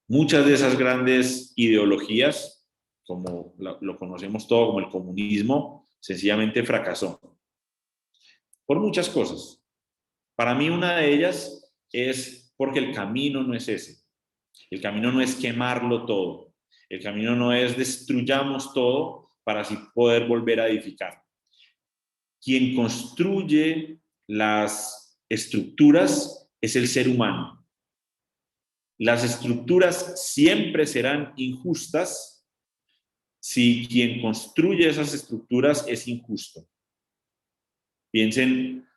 Muchas de esas grandes ideologías, como lo conocemos todo como el comunismo, sencillamente fracasó. por muchas cosas. Para mí una de ellas es porque el camino no es ese. El camino no es quemarlo todo. El camino no es destruyamos todo para así poder volver a edificar. Quien construye las estructuras es el ser humano. Las estructuras siempre serán injustas si quien construye esas estructuras es injusto. Piensen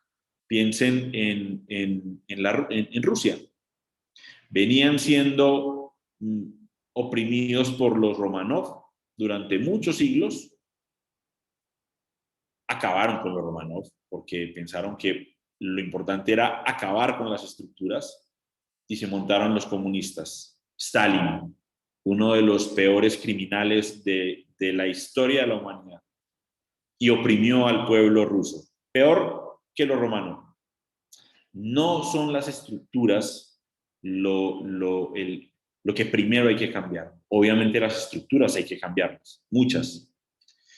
en Rusia. Venían siendo oprimidos por los Romanov durante muchos siglos. Acabaron con los Romanov porque pensaron que lo importante era acabar con las estructuras y se montaron los comunistas. Stalin, uno de los peores criminales de la historia de la humanidad, y oprimió al pueblo ruso. Peor que los romanos. No son las estructuras lo que primero hay que cambiar. Obviamente las estructuras hay que cambiarlas, muchas.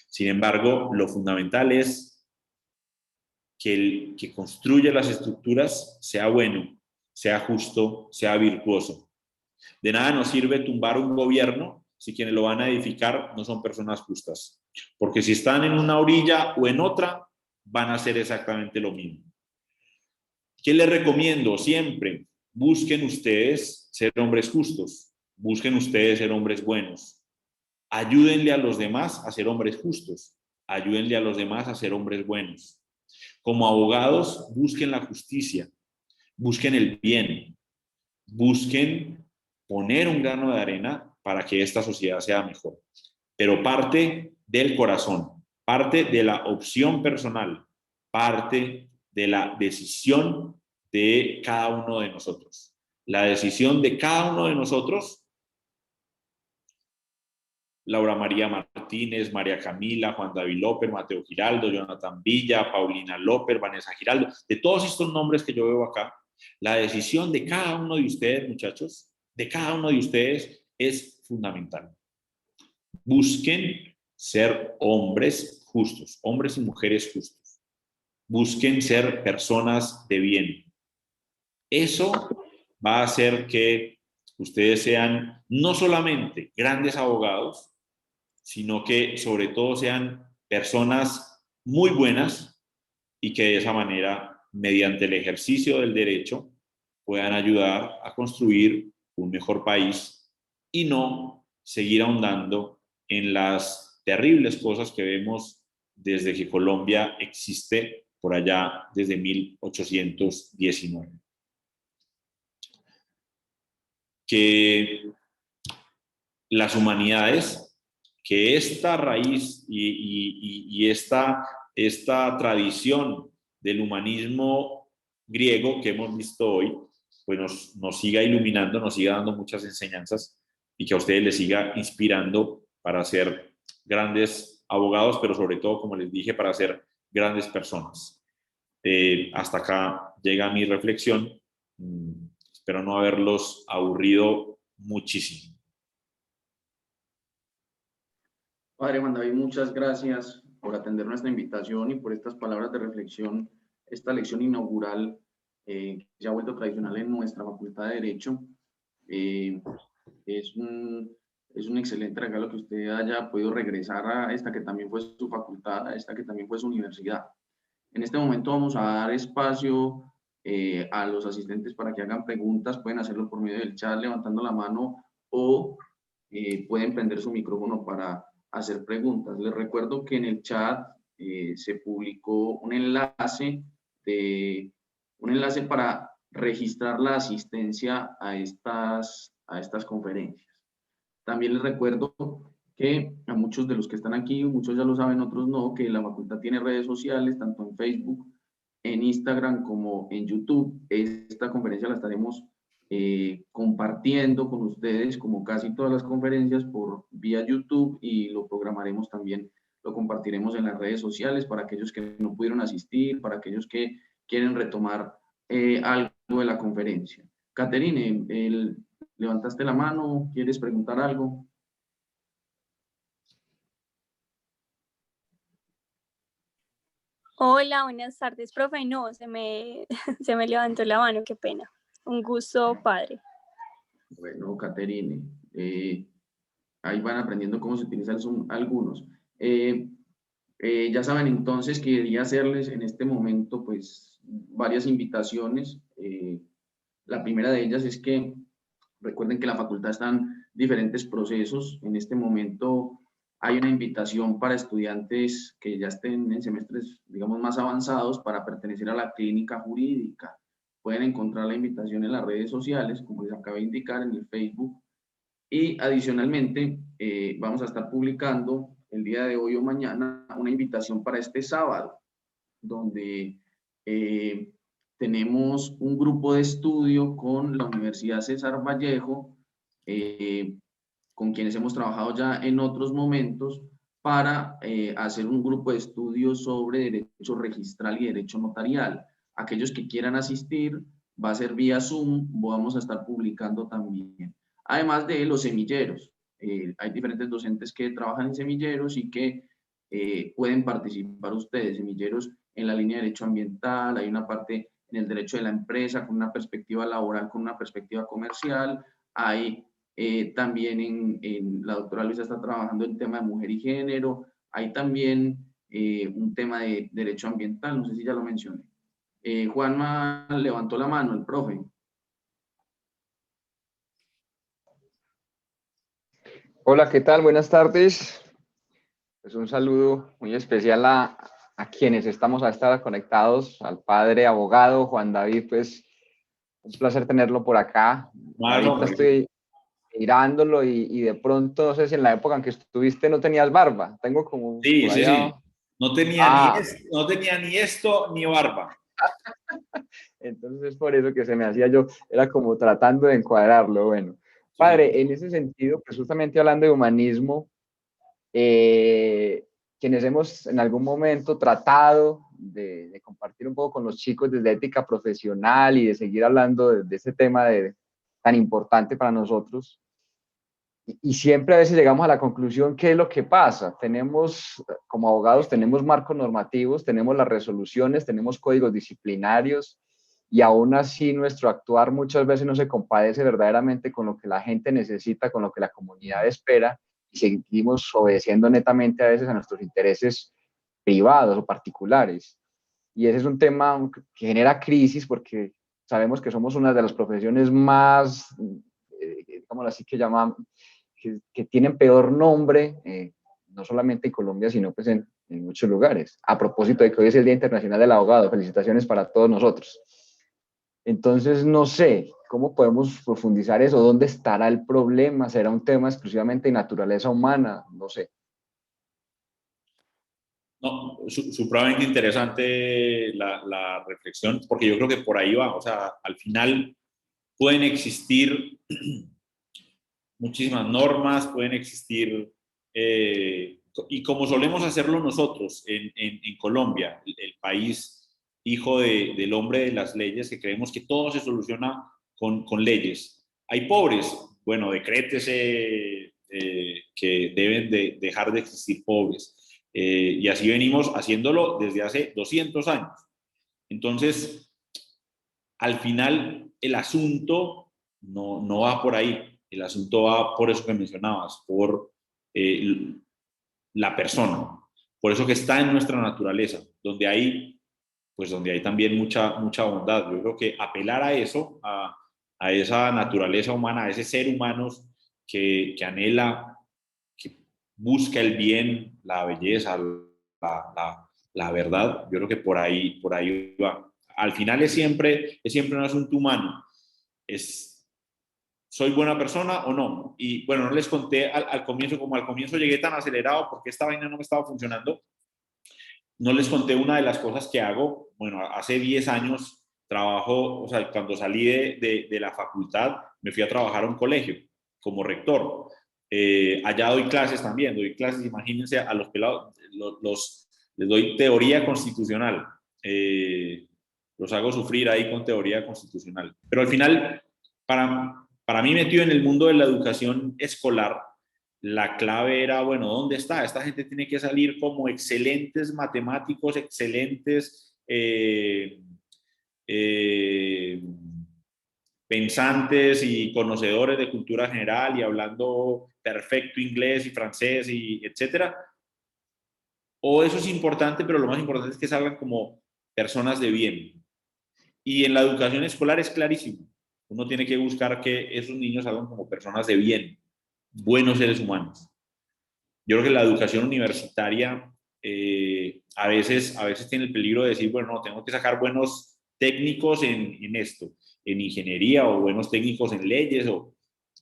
Sin embargo, lo fundamental es que el que construye las estructuras sea bueno, sea justo, sea virtuoso. De nada nos sirve tumbar un gobierno si quienes lo van a edificar no son personas justas. Porque si están en una orilla o en otra, van a hacer exactamente lo mismo. ¿Qué les recomiendo? Siempre busquen ustedes ser hombres justos, busquen ustedes ser hombres buenos, ayúdenle a los demás a ser hombres justos, ayúdenle a los demás a ser hombres buenos. Como abogados, busquen la justicia, busquen el bien, busquen poner un grano de arena para que esta sociedad sea mejor. Pero parte del corazón, parte de la opción personal, parte de la decisión de cada uno de nosotros. La decisión de cada uno de nosotros, Laura María Martínez, María Camila, Juan David López, Mateo Giraldo, Jonathan Villa, Paulina López, Vanessa Giraldo, de todos estos nombres que yo veo acá, la decisión de cada uno de ustedes, muchachos, de cada uno de ustedes es fundamental. Busquen ser hombres justos, hombres y mujeres justos. Busquen ser personas de bien. Eso va a hacer que ustedes sean no solamente grandes abogados, sino que sobre todo sean personas muy buenas y que de esa manera, mediante el ejercicio del derecho, puedan ayudar a construir un mejor país y no seguir ahondando en las terribles cosas que vemos desde que Colombia existe por allá desde 1819. Que las humanidades, que esta raíz y esta tradición del humanismo griego que hemos visto hoy, pues nos siga iluminando, nos siga dando muchas enseñanzas y que a ustedes les siga inspirando para ser grandes abogados, pero sobre todo, como les dije, para ser grandes personas. Hasta acá llega mi reflexión. Espero no haberlos aburrido muchísimo. Padre Juan David, muchas gracias por atender nuestra invitación y por estas palabras de reflexión, esta lección inaugural que se ha vuelto tradicional en nuestra Facultad de Derecho. Es un excelente regalo que usted haya podido regresar a esta que también fue su facultad, a esta que también fue su universidad. En este momento vamos a dar espacio a los asistentes para que hagan preguntas. Pueden hacerlo por medio del chat levantando la mano o pueden prender su micrófono para hacer preguntas. Les recuerdo que en el chat se publicó un enlace para registrar la asistencia a estas conferencias. También les recuerdo que a muchos de los que están aquí, muchos ya lo saben, otros no, que la facultad tiene redes sociales, tanto en Facebook, en Instagram como en YouTube. Esta conferencia la estaremos compartiendo con ustedes, como casi todas las conferencias, por vía YouTube, y lo programaremos también, lo compartiremos en las redes sociales para aquellos que no pudieron asistir, para aquellos que quieren retomar algo de la conferencia. Caterine, levantaste la mano, ¿quieres preguntar algo? Hola, buenas tardes, profe. No, se me levantó la mano, qué pena. Un gusto, padre. Bueno, Caterine, ahí van aprendiendo cómo se utiliza el Zoom algunos. Ya saben entonces que quería hacerles en este momento pues varias invitaciones. La primera de ellas es que recuerden que en la facultad están diferentes procesos. En este momento hay una invitación para estudiantes que ya estén en semestres, digamos, más avanzados para pertenecer a la clínica jurídica. Pueden encontrar la invitación en las redes sociales, como les acabé de indicar, en el Facebook. Y adicionalmente, vamos a estar publicando el día de hoy o mañana una invitación para este sábado, donde tenemos un grupo de estudio con la Universidad César Vallejo, con quienes hemos trabajado ya en otros momentos, para hacer un grupo de estudio sobre derecho registral y derecho notarial. Aquellos que quieran asistir, va a ser vía Zoom, vamos a estar publicando también. Además de los semilleros, hay diferentes docentes que trabajan en semilleros y que pueden participar ustedes. Semilleros en la línea de derecho ambiental, hay una parte en el derecho de la empresa con una perspectiva laboral, con una perspectiva comercial, hay también la doctora Luisa está trabajando en tema de mujer y género, hay también un tema de derecho ambiental, no sé si ya lo mencioné. Juanma levantó la mano, el profe. Hola, ¿qué tal? Buenas tardes. Pues un saludo muy especial a quienes estamos a estar conectados, al padre abogado Juan David, pues un placer tenerlo por acá. Ahorita estoy mirándolo y de pronto, no sé si en la época en que estuviste no tenías barba. Tengo como Sí, por sí, allá. sí. No tenía, no tenía ni esto ni barba. Entonces es por eso que se me hacía yo, era como tratando de encuadrarlo. Bueno, padre, en ese sentido, pues justamente hablando de humanismo, quienes hemos en algún momento tratado de compartir un poco con los chicos desde ética profesional y de seguir hablando de este tema tan importante para nosotros. Y siempre a veces llegamos a la conclusión, ¿qué es lo que pasa? Tenemos, como abogados, tenemos marcos normativos, tenemos las resoluciones, tenemos códigos disciplinarios, y aún así nuestro actuar muchas veces no se compadece verdaderamente con lo que la gente necesita, con lo que la comunidad espera, y seguimos obedeciendo netamente a veces a nuestros intereses privados o particulares. Y ese es un tema que genera crisis porque sabemos que somos una de las profesiones más, digamos así, que tienen peor nombre, no solamente en Colombia, sino pues en muchos lugares. A propósito de que hoy es el Día Internacional del Abogado, felicitaciones para todos nosotros. Entonces, no sé, ¿cómo podemos profundizar eso? ¿Dónde estará el problema? ¿Será un tema exclusivamente de naturaleza humana? No sé. No, supremamente interesante la reflexión, porque yo creo que por ahí va. O sea, al final pueden existir muchísimas normas, pueden existir, y como solemos hacerlo nosotros en Colombia, el país hijo del hombre de las leyes, que creemos que todo se soluciona con leyes. Hay pobres, bueno, decrétese que deben de dejar de existir pobres. Y así venimos haciéndolo desde hace 200 años. Entonces, al final, el asunto no va por ahí. El asunto va por eso que mencionabas, por la persona. Por eso que está en nuestra naturaleza, donde hay también mucha bondad. Yo creo que apelar a eso, a esa naturaleza humana, a ese ser humano que anhela, que busca el bien, la belleza, la verdad, yo creo que por ahí va. Al final es siempre un asunto humano. ¿Soy buena persona o no? Y bueno, no les conté al comienzo, como al comienzo llegué tan acelerado porque esta vaina no me estaba funcionando, no les conté una de las cosas que hago. Bueno, hace 10 años trabajo, o sea, cuando salí de la facultad, me fui a trabajar a un colegio como rector. Allá doy clases también, imagínense, a los pelados, les doy teoría constitucional. Los hago sufrir ahí con teoría constitucional. Pero al final, para mí metido en el mundo de la educación escolar, la clave era, bueno, ¿dónde está? Esta gente tiene que salir como excelentes matemáticos, excelentes pensantes y conocedores de cultura general y hablando perfecto inglés y francés y etcétera. O eso es importante, pero lo más importante es que salgan como personas de bien. Y en la educación escolar es clarísimo. Uno tiene que buscar que esos niños salgan como personas de bien, buenos seres humanos. Yo creo que la educación universitaria a veces tiene el peligro de decir, bueno, no, tengo que sacar buenos técnicos en esto, en ingeniería, o buenos técnicos en leyes. Yo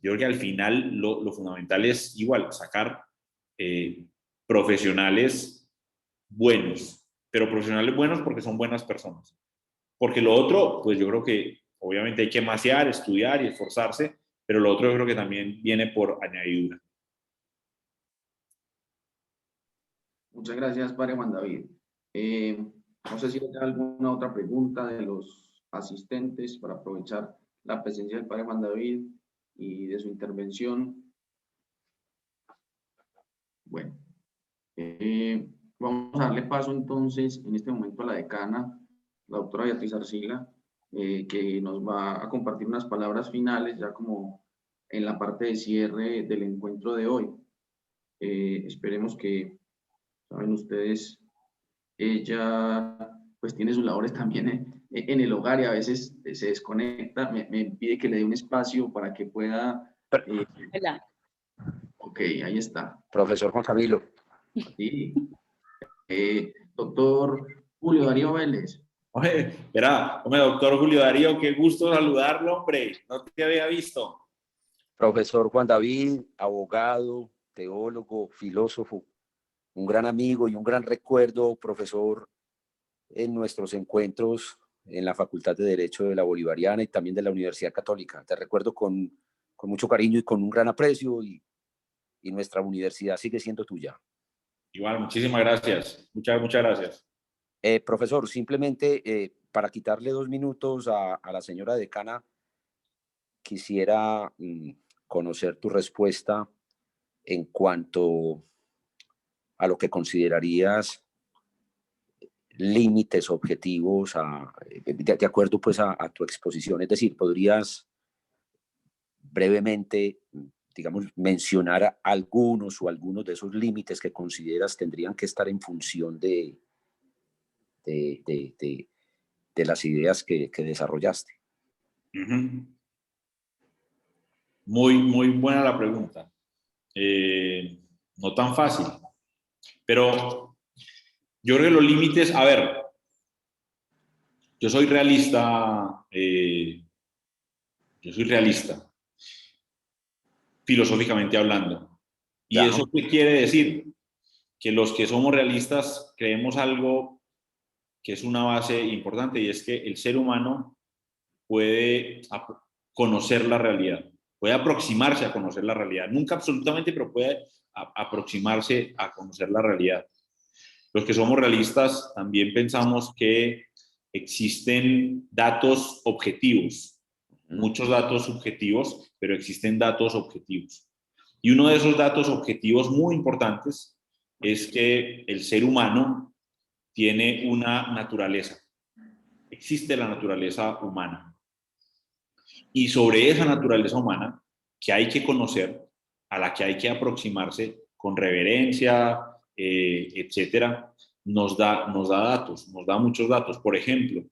creo que al final lo fundamental es igual, sacar profesionales buenos, pero profesionales buenos porque son buenas personas. Porque lo otro, pues yo creo que obviamente hay que masear, estudiar y esforzarse, pero lo otro yo creo que también viene por añadidura. Muchas gracias, padre Juan David. No sé si hay alguna otra pregunta de los asistentes para aprovechar la presencia del padre Juan David y de su intervención. Bueno, vamos a darle paso entonces en este momento a la decana, la doctora Beatriz Arcila, que nos va a compartir unas palabras finales, ya como en la parte de cierre del encuentro de hoy. Esperemos que, saben ustedes, ella pues tiene sus labores también en el hogar y a veces se desconecta, me pide que le dé un espacio para que pueda... Hola. Ok, ahí está. Profesor Juan Camilo. Sí. Doctor Julio Darío Vélez. Oye, espera, doctor Julio Darío, qué gusto saludarlo, hombre. No te había visto. Profesor Juan David, abogado, teólogo, filósofo, un gran amigo y un gran recuerdo, profesor, en nuestros encuentros en la Facultad de Derecho de la Bolivariana y también de la Universidad Católica. Te recuerdo con mucho cariño y con un gran aprecio, y nuestra universidad sigue siendo tuya. Igual, muchísimas gracias. Muchas gracias. Profesor, simplemente para quitarle 2 minutos a la señora decana, quisiera conocer tu respuesta en cuanto a lo que considerarías límites objetivos de acuerdo pues a tu exposición. Es decir, podrías brevemente, digamos, mencionar algunos de esos límites que consideras tendrían que estar en función de las ideas que desarrollaste. Uh-huh. Muy buena la pregunta. No tan fácil, pero yo creo que los límites, a ver, yo soy realista filosóficamente hablando. ¿Y Ya. eso qué quiere decir? Que los que somos realistas creemos algo que es una base importante, y es que el ser humano puede conocer la realidad, puede aproximarse a conocer la realidad, nunca absolutamente, pero puede aproximarse a conocer la realidad. Los que somos realistas también pensamos que existen datos objetivos, muchos datos subjetivos, pero existen datos objetivos. Y uno de esos datos objetivos muy importantes es que el ser humano tiene una naturaleza. Existe la naturaleza humana. Y sobre esa naturaleza humana que hay que conocer, a la que hay que aproximarse con reverencia, etcétera, nos da datos, nos da muchos datos. Por ejemplo,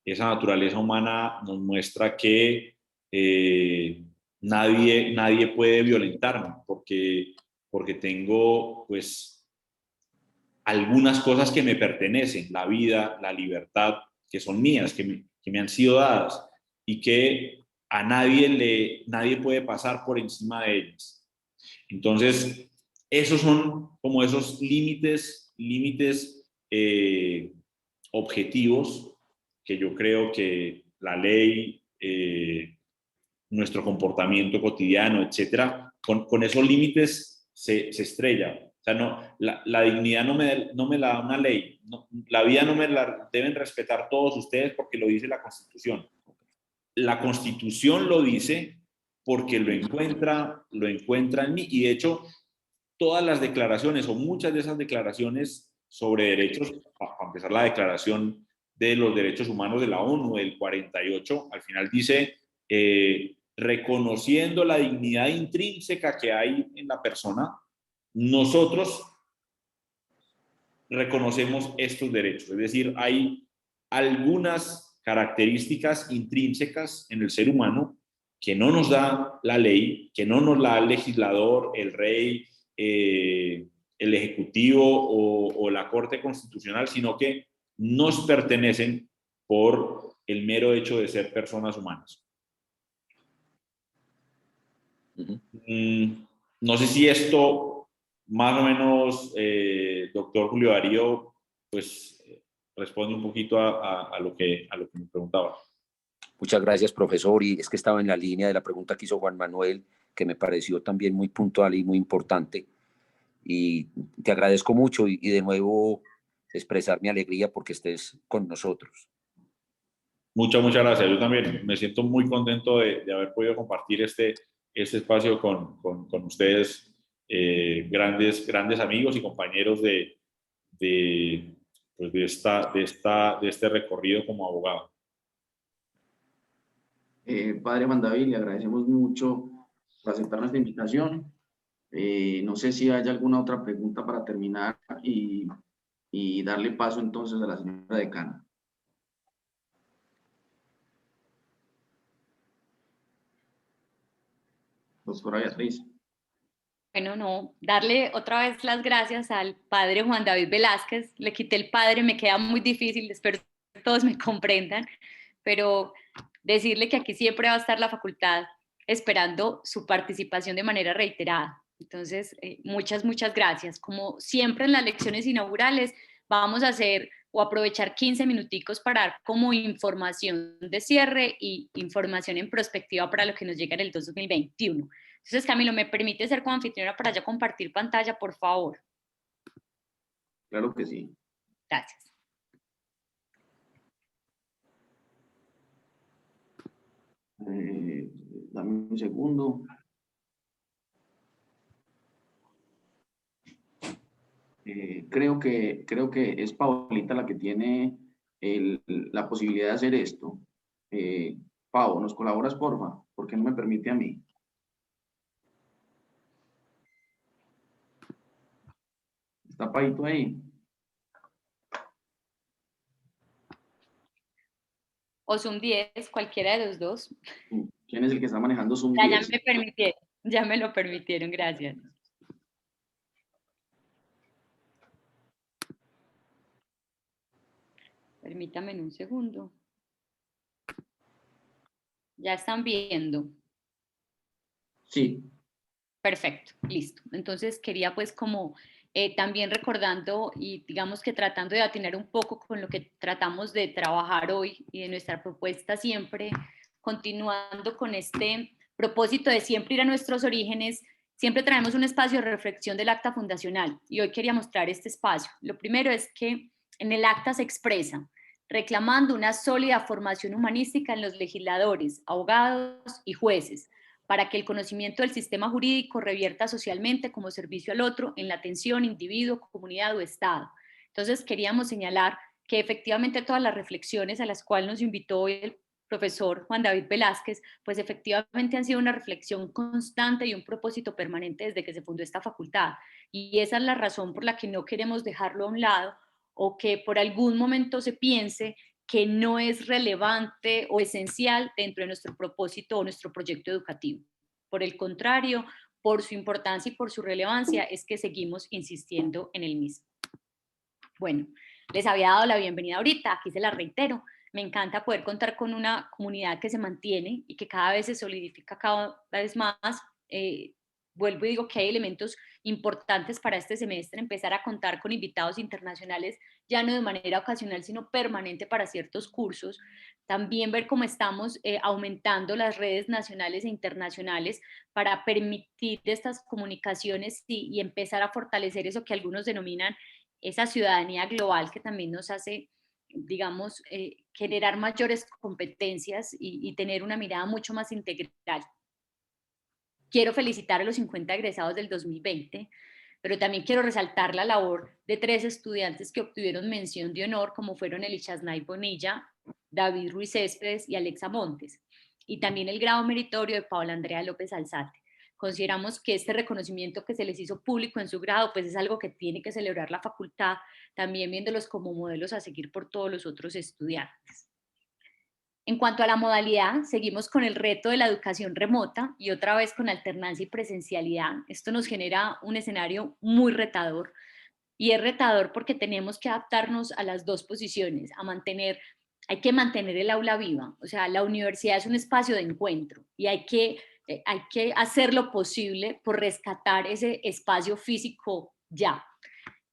esa naturaleza humana nos muestra que nadie puede violentarme porque tengo pues algunas cosas que me pertenecen, la vida, la libertad, que son mías, que me han sido dadas, y que a nadie puede pasar por encima de ellas. Entonces, esos son como esos límites objetivos que yo creo que la ley, nuestro comportamiento cotidiano, etcétera, con esos límites se estrella. O sea, no, la dignidad no me la da una ley. No, la vida no me la deben respetar todos ustedes porque lo dice la Constitución. La Constitución lo dice porque lo encuentra en mí. Y de hecho, todas las declaraciones o muchas de esas declaraciones sobre derechos, para empezar la declaración de los derechos humanos de la ONU del 48, al final dice, reconociendo la dignidad intrínseca que hay en la persona, nosotros reconocemos estos derechos. Es decir, hay algunas características intrínsecas en el ser humano que no nos da la ley, que no nos la da el legislador, el rey, el ejecutivo o la Corte Constitucional, sino que nos pertenecen por el mero hecho de ser personas humanas. No sé si esto, más o menos, doctor Julio Darío, pues responde un poquito a lo que me preguntaba. Muchas gracias, profesor. Y es que estaba en la línea de la pregunta que hizo Juan Manuel, que me pareció también muy puntual y muy importante. Y te agradezco mucho y de nuevo expresar mi alegría porque estés con nosotros. Muchas gracias. Yo también me siento muy contento de haber podido compartir este espacio con ustedes, grandes amigos y compañeros de este recorrido como abogado. Padre Juan David, le agradecemos mucho por aceptar nuestra invitación. No sé si hay alguna otra pregunta para terminar y darle paso entonces a la señora decana. Doctora Beatriz. Bueno, no, darle otra vez las gracias al padre Juan David Velázquez. Le quité el padre, me queda muy difícil, espero que todos me comprendan, pero decirle que aquí siempre va a estar la facultad esperando su participación de manera reiterada. Entonces, muchas gracias. Como siempre en las lecciones inaugurales, vamos a hacer o aprovechar 15 minuticos para dar como información de cierre y información en perspectiva para lo que nos llega en el 2021. Entonces, Camilo, ¿me permite ser coanfitriona para ya compartir pantalla, por favor? Claro que sí. Gracias. Dame un segundo. Creo que es Paulita la que tiene la posibilidad de hacer esto. Pau, ¿nos colaboras, porfa? ¿Por qué no me permite a mí? ¿Está Paito ahí? O Zoom 10, cualquiera de los dos. ¿Quién es el que está manejando Zoom Ya 10? me permitieron, ya me lo permitieron, gracias. Permítame un segundo. ¿Ya están viendo? Sí. Perfecto, listo. Entonces quería pues como también recordando y digamos que tratando de atinar un poco con lo que tratamos de trabajar hoy y de nuestra propuesta siempre, continuando con este propósito de siempre ir a nuestros orígenes, siempre traemos un espacio de reflexión del acta fundacional y hoy quería mostrar este espacio. Lo primero es que en el acta se expresa reclamando una sólida formación humanística en los legisladores, abogados y jueces, para que el conocimiento del sistema jurídico revierta socialmente como servicio al otro en la atención, individuo, comunidad o Estado. Entonces queríamos señalar que efectivamente todas las reflexiones a las cuales nos invitó hoy el profesor Juan David Velázquez, pues efectivamente han sido una reflexión constante y un propósito permanente desde que se fundó esta facultad. Y esa es la razón por la que no queremos dejarlo a un lado o que por algún momento se piense que no es relevante o esencial dentro de nuestro propósito o nuestro proyecto educativo. Por el contrario, por su importancia y por su relevancia es que seguimos insistiendo en el mismo. Bueno, les había dado la bienvenida ahorita, aquí se la reitero. Me encanta poder contar con una comunidad que se mantiene y que cada vez se solidifica cada vez más. Vuelvo y digo que hay elementos importantes para este semestre, empezar a contar con invitados internacionales, ya no de manera ocasional, sino permanente para ciertos cursos. También ver cómo estamos aumentando las redes nacionales e internacionales para permitir estas comunicaciones y empezar a fortalecer eso que algunos denominan esa ciudadanía global que también nos hace, digamos, generar mayores competencias y tener una mirada mucho más integral. quiero felicitar a los 50 egresados del 2020, pero también quiero resaltar la labor de 3 estudiantes que obtuvieron mención de honor, como fueron Elichasnay Bonilla, David Ruiz Céspedes y Alexa Montes, y también el grado meritorio de Paola Andrea López Alzate. Consideramos que este reconocimiento que se les hizo público en su grado, pues es algo que tiene que celebrar la facultad, también viéndolos como modelos a seguir por todos los otros estudiantes. En cuanto a la modalidad, seguimos con el reto de la educación remota y otra vez con alternancia y presencialidad. Esto nos genera un escenario muy retador, y es retador porque tenemos que adaptarnos a las dos posiciones, hay que mantener el aula viva. O sea, la universidad es un espacio de encuentro y hay que hacer lo posible por rescatar ese espacio físico ya,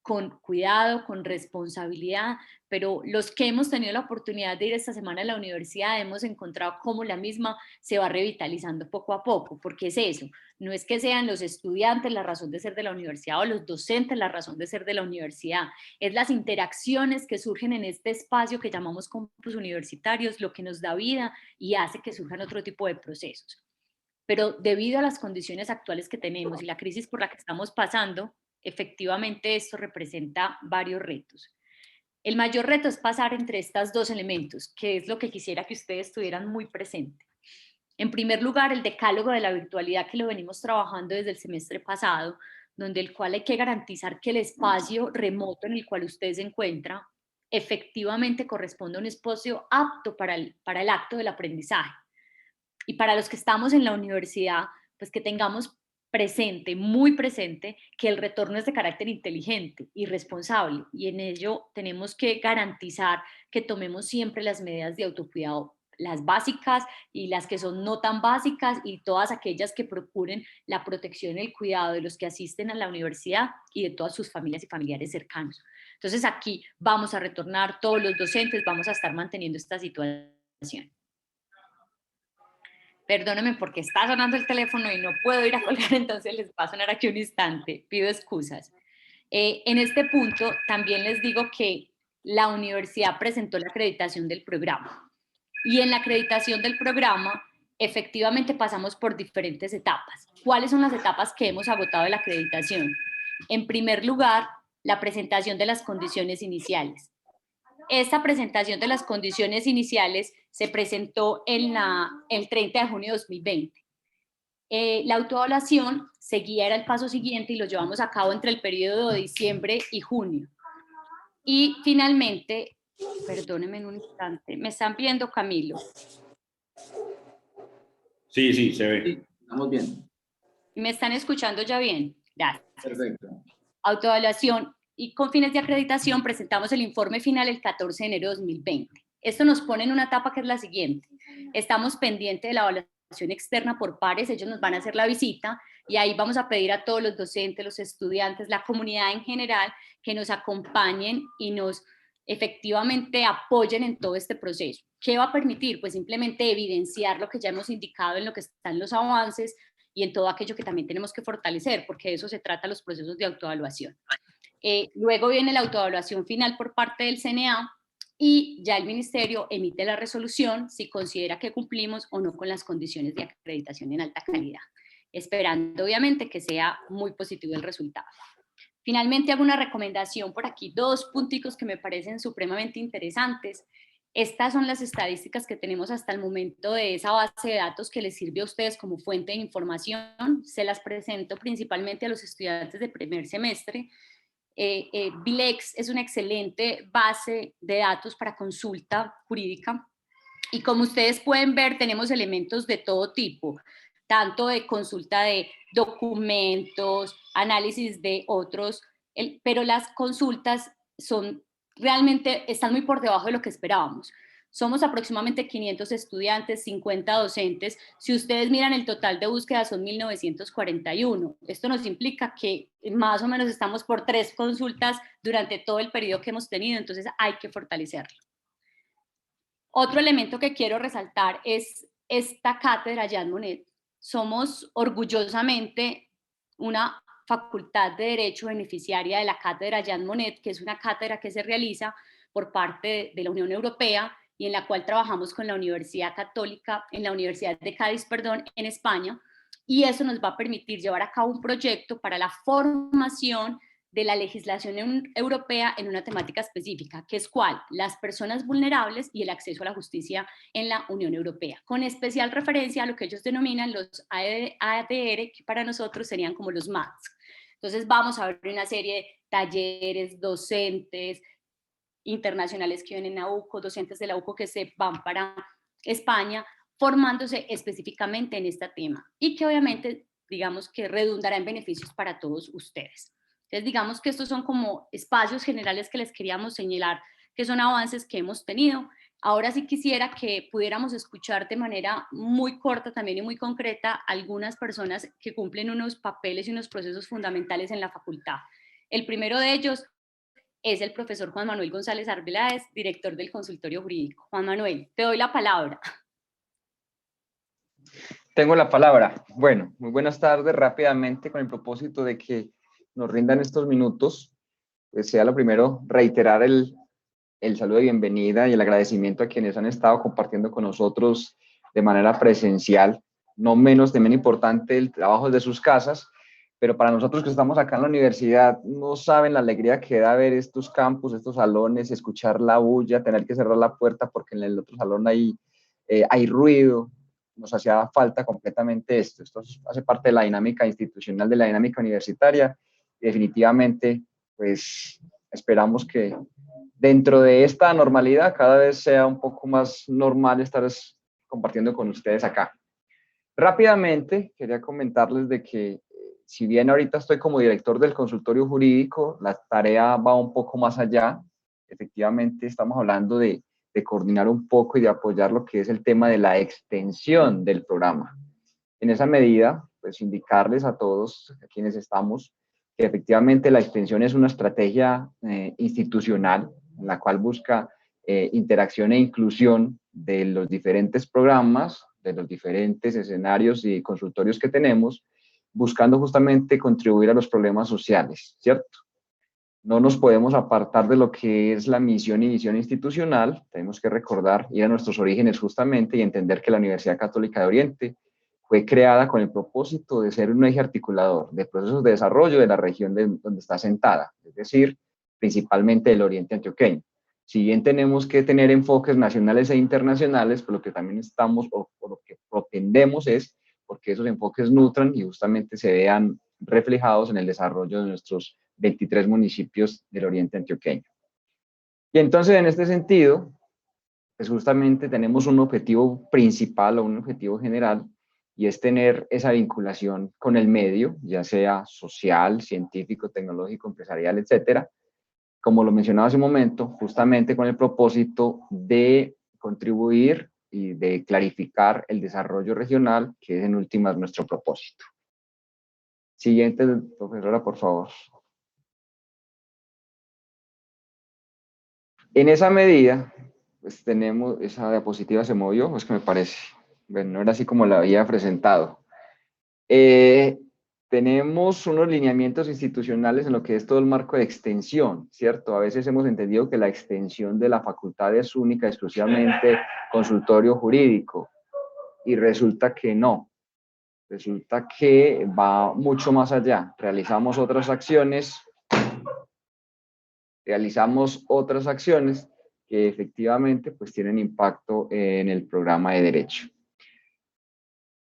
con cuidado, con responsabilidad, pero los que hemos tenido la oportunidad de ir esta semana a la universidad hemos encontrado cómo la misma se va revitalizando poco a poco, porque es eso, no es que sean los estudiantes la razón de ser de la universidad o los docentes la razón de ser de la universidad, es las interacciones que surgen en este espacio que llamamos campus universitarios lo que nos da vida y hace que surjan otro tipo de procesos. Pero debido a las condiciones actuales que tenemos y la crisis por la que estamos pasando, efectivamente esto representa varios retos. El mayor reto es pasar entre estos dos elementos, que es lo que quisiera que ustedes tuvieran muy presente. En primer lugar, el decálogo de la virtualidad, que lo venimos trabajando desde el semestre pasado, donde el cual hay que garantizar que el espacio remoto en el cual usted se encuentra efectivamente corresponde a un espacio apto para el acto del aprendizaje. Y para los que estamos en la universidad, pues que tengamos presente, muy presente, que el retorno es de carácter inteligente y responsable, y en ello tenemos que garantizar que tomemos siempre las medidas de autocuidado, las básicas y las que son no tan básicas, y todas aquellas que procuren la protección y el cuidado de los que asisten a la universidad y de todas sus familias y familiares cercanos. Entonces aquí vamos a retornar todos los docentes, vamos a estar manteniendo esta situación. Perdónenme porque está sonando el teléfono y no puedo ir a colgar, entonces les va a sonar aquí un instante, pido excusas. En este punto también les digo que la universidad presentó la acreditación del programa, y en la acreditación del programa efectivamente pasamos por diferentes etapas. ¿Cuáles son las etapas que hemos agotado de la acreditación? En primer lugar, la presentación de las condiciones iniciales. Esta presentación de las condiciones iniciales se presentó el 30 de junio de 2020. La autoevaluación seguía, era el paso siguiente, y lo llevamos a cabo entre el periodo de diciembre y junio. Y finalmente, perdónenme un instante, me están viendo, Camilo. Sí, se ve. Sí, estamos bien. ¿Me están escuchando ya bien? Gracias. Perfecto. Autoevaluación y con fines de acreditación presentamos el informe final el 14 de enero de 2020. Esto nos pone en una etapa que es la siguiente. Estamos pendientes de la evaluación externa por pares, ellos nos van a hacer la visita y ahí vamos a pedir a todos los docentes, los estudiantes, la comunidad en general, que nos acompañen y nos efectivamente apoyen en todo este proceso. ¿Qué va a permitir? Pues simplemente evidenciar lo que ya hemos indicado en lo que están los avances y en todo aquello que también tenemos que fortalecer, porque de eso se trata los procesos de autoevaluación. Luego viene la autoevaluación final por parte del CNA y ya el ministerio emite la resolución si considera que cumplimos o no con las condiciones de acreditación en alta calidad, esperando obviamente que sea muy positivo el resultado. Finalmente hago una recomendación por aquí, 2 punticos que me parecen supremamente interesantes. Estas son las estadísticas que tenemos hasta el momento de esa base de datos que les sirve a ustedes como fuente de información. Se las presento principalmente a los estudiantes de primer semestre. Bilex es una excelente base de datos para consulta jurídica y como ustedes pueden ver tenemos elementos de todo tipo, tanto de consulta de documentos, análisis de otros, pero las consultas están muy por debajo de lo que esperábamos. Somos aproximadamente 500 estudiantes, 50 docentes. Si ustedes miran el total de búsqueda son 1941. Esto nos implica que más o menos estamos por 3 consultas durante todo el periodo que hemos tenido, entonces hay que fortalecerlo. Otro elemento que quiero resaltar es esta cátedra Jean Monnet. Somos orgullosamente una facultad de Derecho beneficiaria de la cátedra Jean Monnet, que es una cátedra que se realiza por parte de la Unión Europea y en la cual trabajamos con la Universidad Católica, en la Universidad de Cádiz, en España, y eso nos va a permitir llevar a cabo un proyecto para la formación de la legislación europea en una temática específica, que es ¿cuál? Las personas vulnerables y el acceso a la justicia en la Unión Europea, con especial referencia a lo que ellos denominan los ADR, que para nosotros serían como los MATS. Entonces vamos a ver una serie de talleres, docentes internacionales que vienen a UCO, docentes de la UCO que se van para España, formándose específicamente en este tema y que obviamente, digamos que redundará en beneficios para todos ustedes. Entonces, digamos que estos son como espacios generales que les queríamos señalar, que son avances que hemos tenido. Ahora sí quisiera que pudiéramos escuchar de manera muy corta también y muy concreta algunas personas que cumplen unos papeles y unos procesos fundamentales en la facultad. El primero de ellos es el profesor Juan Manuel González Arbeláez, director del consultorio jurídico. Juan Manuel, te doy la palabra. Tengo la palabra. Bueno, muy buenas tardes. Rápidamente, con el propósito de que nos rindan estos minutos, pues sea lo primero reiterar el saludo de bienvenida y el agradecimiento a quienes han estado compartiendo con nosotros de manera presencial, no menos importante el trabajo de sus casas, pero para nosotros que estamos acá en la universidad, no saben la alegría que da ver estos campus, estos salones, escuchar la bulla, tener que cerrar la puerta porque en el otro salón hay ruido. Nos hacía falta completamente esto. Esto hace parte de la dinámica institucional, de la dinámica universitaria. Y definitivamente, pues, esperamos que dentro de esta normalidad cada vez sea un poco más normal estar compartiendo con ustedes acá. Rápidamente, quería comentarles de que si bien ahorita estoy como director del consultorio jurídico, la tarea va un poco más allá. Efectivamente, estamos hablando de coordinar un poco y de apoyar lo que es el tema de la extensión del programa. En esa medida, pues indicarles a todos a quienes estamos que efectivamente la extensión es una estrategia institucional en la cual busca interacción e inclusión de los diferentes programas, de los diferentes escenarios y consultorios que tenemos, buscando justamente contribuir a los problemas sociales, ¿cierto? No nos podemos apartar de lo que es la misión y visión institucional. Tenemos que recordar, ir a nuestros orígenes justamente y entender que la Universidad Católica de Oriente fue creada con el propósito de ser un eje articulador de procesos de desarrollo de la región donde está sentada, es decir, principalmente del Oriente Antioqueño. Si bien tenemos que tener enfoques nacionales e internacionales, pero lo que también estamos, o lo que pretendemos es porque esos enfoques nutran y justamente se vean reflejados en el desarrollo de nuestros 23 municipios del Oriente Antioqueño. Y entonces, en este sentido, pues justamente tenemos un objetivo principal o un objetivo general, y es tener esa vinculación con el medio, ya sea social, científico, tecnológico, empresarial, etcétera, como lo mencionaba hace un momento, justamente con el propósito de contribuir y de clarificar el desarrollo regional, que es en últimas nuestro propósito. Siguiente, profesora, por favor. En esa medida, pues tenemos, esa diapositiva se movió, es que me parece, bueno, no era así como la había presentado. Tenemos unos lineamientos institucionales en lo que es todo el marco de extensión, ¿cierto? A veces hemos entendido que la extensión de la facultad es única, exclusivamente consultorio jurídico, y resulta que no. Resulta que va mucho más allá. Realizamos otras acciones que efectivamente pues tienen impacto en el programa de derecho.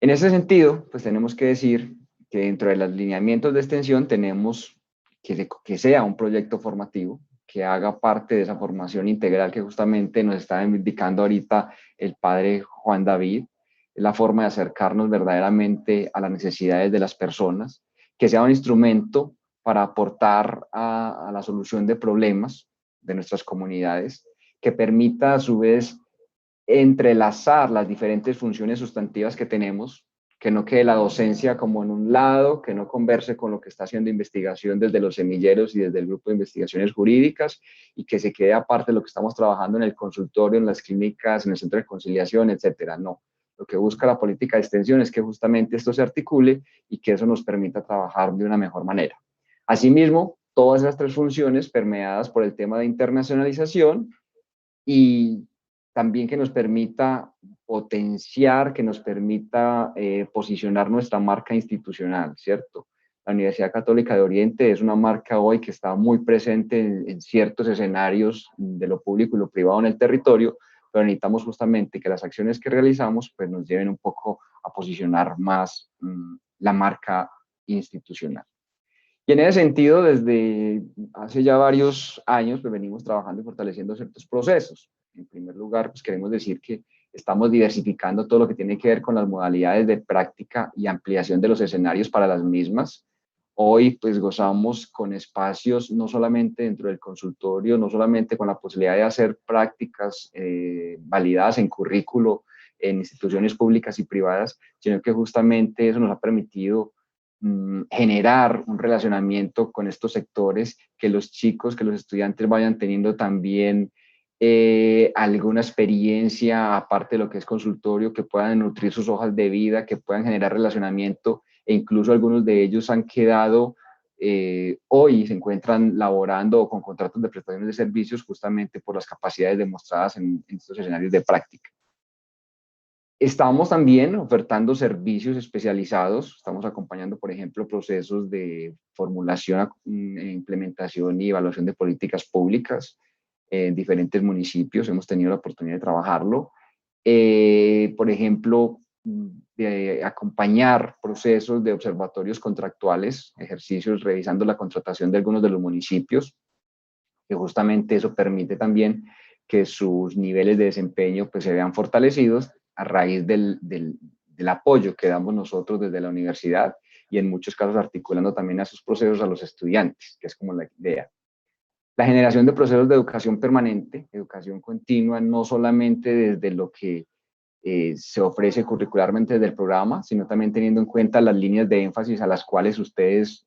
En ese sentido, pues tenemos que decir que dentro de los lineamientos de extensión tenemos que sea un proyecto formativo, que haga parte de esa formación integral que justamente nos está indicando ahorita el padre Juan David, la forma de acercarnos verdaderamente a las necesidades de las personas, que sea un instrumento para aportar a la solución de problemas de nuestras comunidades, que permita a su vez entrelazar las diferentes funciones sustantivas que tenemos, que no quede la docencia como en un lado, que no converse con lo que está haciendo investigación desde los semilleros y desde el grupo de investigaciones jurídicas, y que se quede aparte de lo que estamos trabajando en el consultorio, en las clínicas, en el centro de conciliación, etcétera. No. Lo que busca la política de extensión es que justamente esto se articule y que eso nos permita trabajar de una mejor manera. Asimismo, todas esas tres funciones permeadas por el tema de internacionalización y también que nos permita potenciar, que nos permita posicionar nuestra marca institucional, ¿cierto? La Universidad Católica de Oriente es una marca hoy que está muy presente en ciertos escenarios de lo público y lo privado en el territorio, pero necesitamos justamente que las acciones que realizamos pues, nos lleven un poco a posicionar más la marca institucional. Y en ese sentido, desde hace ya varios años, pues venimos trabajando y fortaleciendo ciertos procesos. En primer lugar, pues queremos decir que estamos diversificando todo lo que tiene que ver con las modalidades de práctica y ampliación de los escenarios para las mismas. Hoy, pues gozamos con espacios no solamente dentro del consultorio, no solamente con la posibilidad de hacer prácticas validadas en currículo en instituciones públicas y privadas, sino que justamente eso nos ha permitido generar un relacionamiento con estos sectores, que los chicos, que los estudiantes vayan teniendo también alguna experiencia, aparte de lo que es consultorio, que puedan nutrir sus hojas de vida, que puedan generar relacionamiento, e incluso algunos de ellos han quedado, hoy se encuentran laborando con contratos de prestaciones de servicios justamente por las capacidades demostradas en estos escenarios de práctica. Estamos también ofertando servicios especializados, estamos acompañando, por ejemplo, procesos de formulación, implementación y evaluación de políticas públicas en diferentes municipios, hemos tenido la oportunidad de trabajarlo. Por ejemplo, de acompañar procesos de observatorios contractuales, ejercicios revisando la contratación de algunos de los municipios, que justamente eso permite también que sus niveles de desempeño pues, se vean fortalecidos a raíz del apoyo que damos nosotros desde la universidad y en muchos casos articulando también a esos procesos a los estudiantes, que es como la idea. La generación de procesos de educación permanente, educación continua, no solamente desde lo que se ofrece curricularmente desde el programa, sino también teniendo en cuenta las líneas de énfasis a los cuales ustedes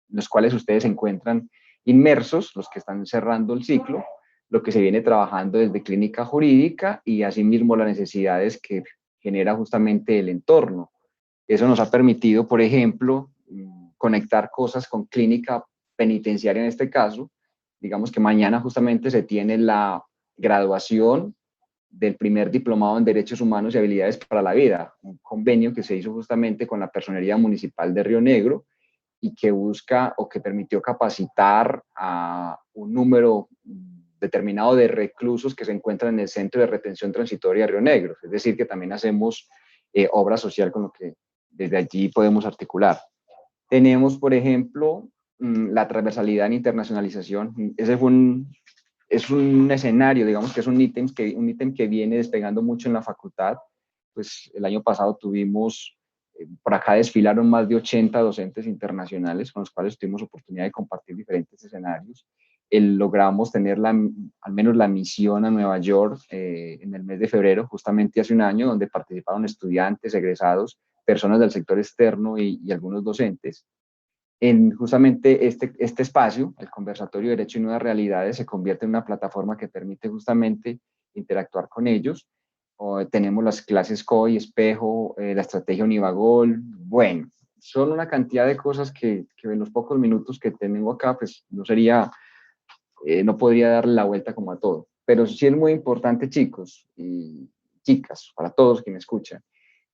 se encuentran inmersos, los que están cerrando el ciclo, lo que se viene trabajando desde clínica jurídica y asimismo las necesidades que genera justamente el entorno. Eso nos ha permitido, por ejemplo, conectar cosas con clínica penitenciaria en este caso. Digamos que mañana justamente se tiene la graduación del primer diplomado en Derechos Humanos y Habilidades para la Vida, un convenio que se hizo justamente con la Personería Municipal de Río Negro y que busca o que permitió capacitar a un número determinado de reclusos que se encuentran en el Centro de Retención Transitoria de Río Negro. Es decir, que también hacemos obra social con lo que desde allí podemos articular. Tenemos, por ejemplo, la transversalidad en internacionalización. Ese es un escenario, digamos que es un ítem que viene despegando mucho en la facultad. Pues el año pasado tuvimos, por acá desfilaron más de 80 docentes internacionales con los cuales tuvimos oportunidad de compartir diferentes escenarios. Logramos tener al menos la misión a Nueva York en el mes de febrero, justamente hace un año, donde participaron estudiantes, egresados, personas del sector externo y algunos docentes. En justamente este espacio, el Conversatorio de Derecho y Nuevas Realidades, se convierte en una plataforma que permite justamente interactuar con ellos. Tenemos las clases COI, Espejo, la estrategia Univagol. Bueno, son una cantidad de cosas que en los pocos minutos que tengo acá, pues no podría darle la vuelta como a todo. Pero sí es muy importante, chicos y chicas, para todos que me escuchan,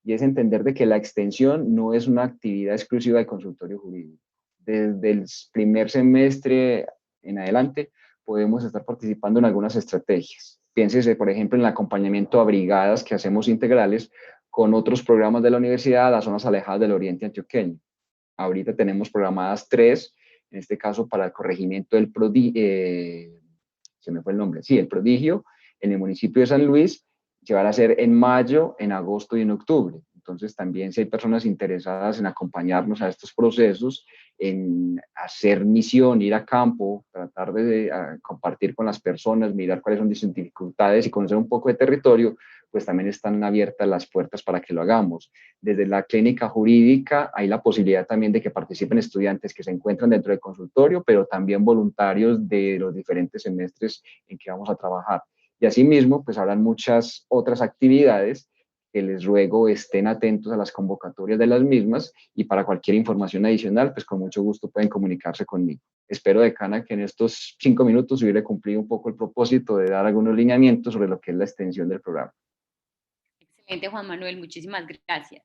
y es entender de que la extensión no es una actividad exclusiva de consultorio jurídico. Desde el primer semestre en adelante podemos estar participando en algunas estrategias. Piénsese, por ejemplo, en el acompañamiento a brigadas que hacemos integrales con otros programas de la universidad a las zonas alejadas del oriente antioqueño. Ahorita tenemos programadas 3, en este caso para el corregimiento del se me fue el nombre, sí, el Prodigio, en el municipio de San Luis, se van a hacer en mayo, en agosto y en octubre. Entonces también si hay personas interesadas en acompañarnos a estos procesos, en hacer misión, ir a campo, tratar de compartir con las personas, mirar cuáles son sus dificultades y conocer un poco de territorio, pues también están abiertas las puertas para que lo hagamos. Desde la clínica jurídica hay la posibilidad también de que participen estudiantes que se encuentran dentro del consultorio, pero también voluntarios de los diferentes semestres en que vamos a trabajar. Y asimismo, pues habrán muchas otras actividades que les ruego estén atentos a las convocatorias de las mismas y para cualquier información adicional, pues con mucho gusto pueden comunicarse conmigo. Espero, decana, que en estos 5 minutos hubiera cumplido un poco el propósito de dar algunos lineamientos sobre lo que es la extensión del programa. Excelente, Juan Manuel, muchísimas gracias.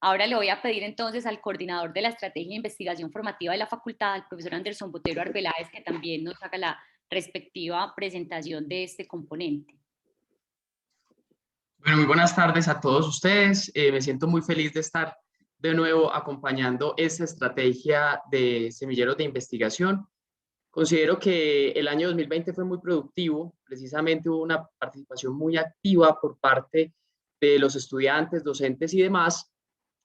Ahora le voy a pedir entonces al coordinador de la Estrategia de Investigación Formativa de la Facultad, al profesor Anderson Botero Arbeláez, que también nos haga la respectiva presentación de este componente. Bueno, muy buenas tardes a todos ustedes. Me siento muy feliz de estar de nuevo acompañando esta estrategia de semilleros de investigación. Considero que el año 2020 fue muy productivo. Precisamente hubo una participación muy activa por parte de los estudiantes, docentes y demás.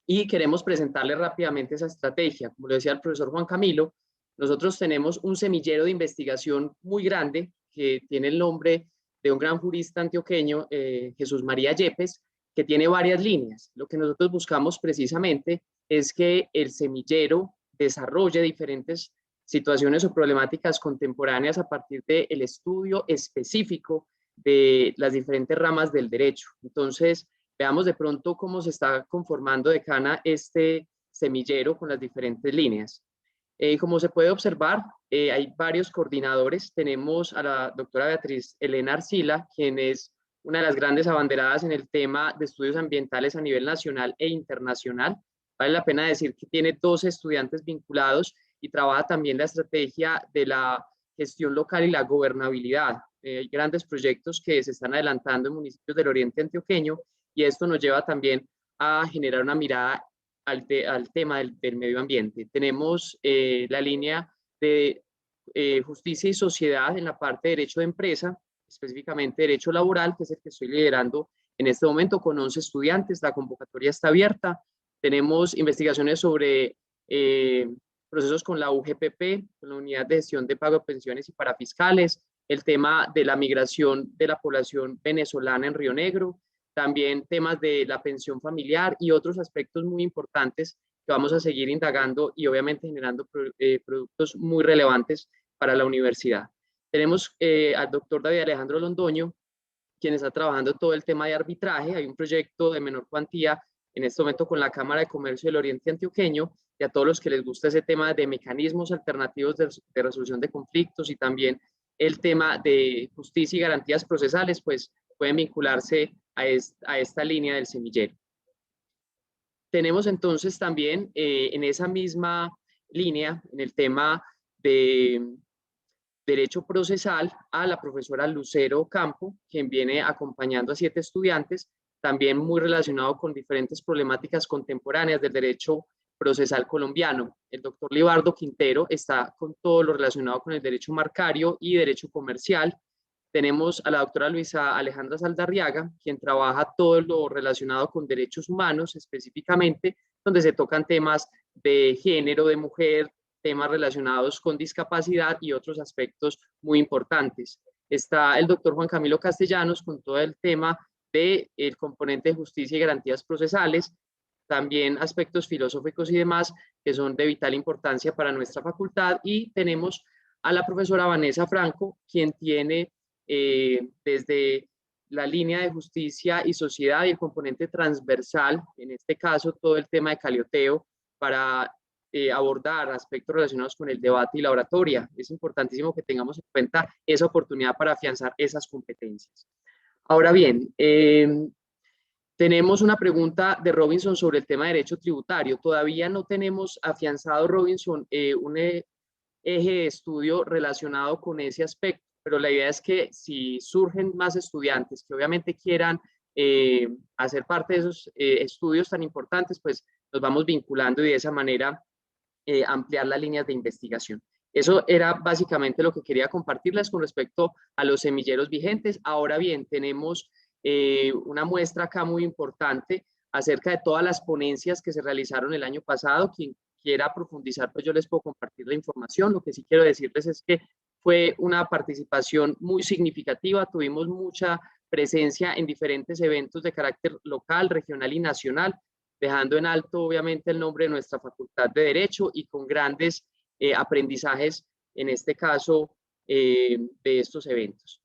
Y queremos presentarles rápidamente esa estrategia. Como lo decía el profesor Juan Camilo, nosotros tenemos un semillero de investigación muy grande que tiene el nombre de un gran jurista antioqueño, Jesús María Yepes, que tiene varias líneas. Lo que nosotros buscamos precisamente es que el semillero desarrolle diferentes situaciones o problemáticas contemporáneas a partir del estudio específico de las diferentes ramas del derecho. Entonces, veamos de pronto cómo se está conformando, decana, este semillero con las diferentes líneas. Como se puede observar, hay varios coordinadores. Tenemos a la doctora Beatriz Elena Arcila, quien es una de las grandes abanderadas en el tema de estudios ambientales a nivel nacional e internacional. Vale la pena decir que tiene 12 estudiantes vinculados y trabaja también la estrategia de la gestión local y la gobernabilidad. Hay grandes proyectos que se están adelantando en municipios del oriente antioqueño y esto nos lleva también a generar una mirada al tema del medio ambiente. Tenemos la línea de justicia y sociedad en la parte de derecho de empresa, específicamente derecho laboral, que es el que estoy liderando en este momento con 11 estudiantes. La convocatoria está abierta. Tenemos investigaciones sobre procesos con la UGPP, con la Unidad de Gestión de Pago de Pensiones y Parafiscales, el tema de la migración de la población venezolana en Río Negro, también temas de la pensión familiar y otros aspectos muy importantes que vamos a seguir indagando y obviamente generando productos muy relevantes para la universidad. Tenemos al doctor David Alejandro Londoño, quien está trabajando todo el tema de arbitraje. Hay un proyecto de menor cuantía en este momento con la Cámara de Comercio del Oriente Antioqueño, y a todos los que les gusta ese tema de mecanismos alternativos de resolución de conflictos y también el tema de justicia y garantías procesales, pues pueden vincularse a esta línea del semillero. Tenemos entonces también en esa misma línea, en el tema de derecho procesal, a la profesora Lucero Campo, quien viene acompañando a 7 estudiantes, también muy relacionado con diferentes problemáticas contemporáneas del derecho procesal colombiano. El doctor Libardo Quintero está con todo lo relacionado con el derecho marcario y derecho comercial. Tenemos a la doctora Luisa Alejandra Saldarriaga, quien trabaja todo lo relacionado con derechos humanos, específicamente, donde se tocan temas de género, de mujer, temas relacionados con discapacidad y otros aspectos muy importantes. Está el doctor Juan Camilo Castellanos con todo el tema del componente de justicia y garantías procesales, también aspectos filosóficos y demás que son de vital importancia para nuestra facultad. Y tenemos a la profesora Vanessa Franco, quien tiene desde la línea de justicia y sociedad y el componente transversal, en este caso todo el tema de calioteo, para abordar aspectos relacionados con el debate y la oratoria. Es importantísimo que tengamos en cuenta esa oportunidad para afianzar esas competencias. Ahora bien, tenemos una pregunta de Robinson sobre el tema de derecho tributario. Todavía no tenemos afianzado, Robinson, un eje de estudio relacionado con ese aspecto, pero la idea es que si surgen más estudiantes que obviamente quieran hacer parte de esos estudios tan importantes, pues nos vamos vinculando y de esa manera ampliar las líneas de investigación. Eso era básicamente lo que quería compartirles con respecto a los semilleros vigentes. Ahora bien, tenemos una muestra acá muy importante acerca de todas las ponencias que se realizaron el año pasado. Quien quiera profundizar, pues yo les puedo compartir la información. Lo que sí quiero decirles es que fue una participación muy significativa. Tuvimos mucha presencia en diferentes eventos de carácter local, regional y nacional, dejando en alto obviamente el nombre de nuestra Facultad de Derecho y con grandes aprendizajes, en este caso, de estos eventos.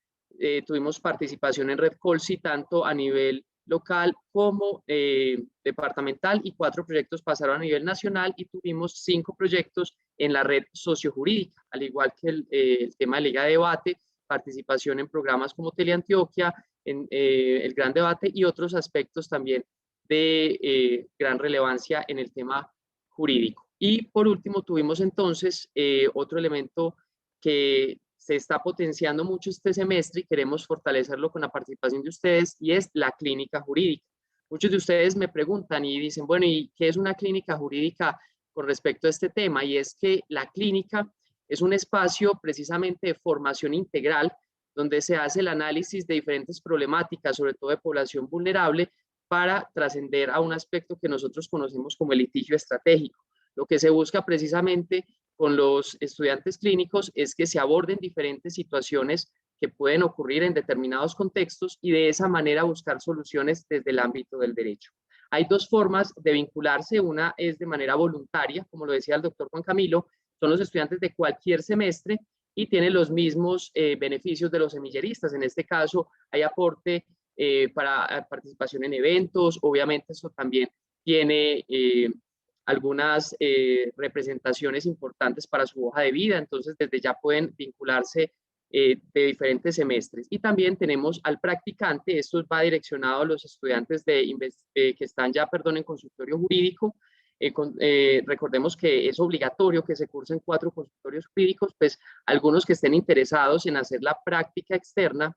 Tuvimos participación en Red Colsi, tanto a nivel local como departamental, y 4 proyectos pasaron a nivel nacional, y tuvimos 5 proyectos en la red sociojurídica, al igual que el tema de Liga de Debate, participación en programas como Teleantioquia, en el Gran Debate y otros aspectos también de gran relevancia en el tema jurídico. Y por último tuvimos entonces otro elemento que se está potenciando mucho este semestre y queremos fortalecerlo con la participación de ustedes, y es la clínica jurídica. Muchos de ustedes me preguntan y dicen, bueno, ¿y qué es una clínica jurídica con respecto a este tema? Y es que la clínica es un espacio precisamente de formación integral donde se hace el análisis de diferentes problemáticas, sobre todo de población vulnerable, para trascender a un aspecto que nosotros conocemos como el litigio estratégico. Lo que se busca precisamente con los estudiantes clínicos es que se aborden diferentes situaciones que pueden ocurrir en determinados contextos y de esa manera buscar soluciones desde el ámbito del derecho. Hay 2 formas de vincularse, una es de manera voluntaria, como lo decía el doctor Juan Camilo, son los estudiantes de cualquier semestre y tienen los mismos beneficios de los semilleristas. En este caso hay aporte para participación en eventos, obviamente eso también tiene algunas representaciones importantes para su hoja de vida, entonces desde ya pueden vincularse de diferentes semestres. Y también tenemos al practicante, esto va direccionado a los estudiantes que están ya, en consultorio jurídico. Recordemos que es obligatorio que se cursen 4 consultorios jurídicos, pues algunos que estén interesados en hacer la práctica externa,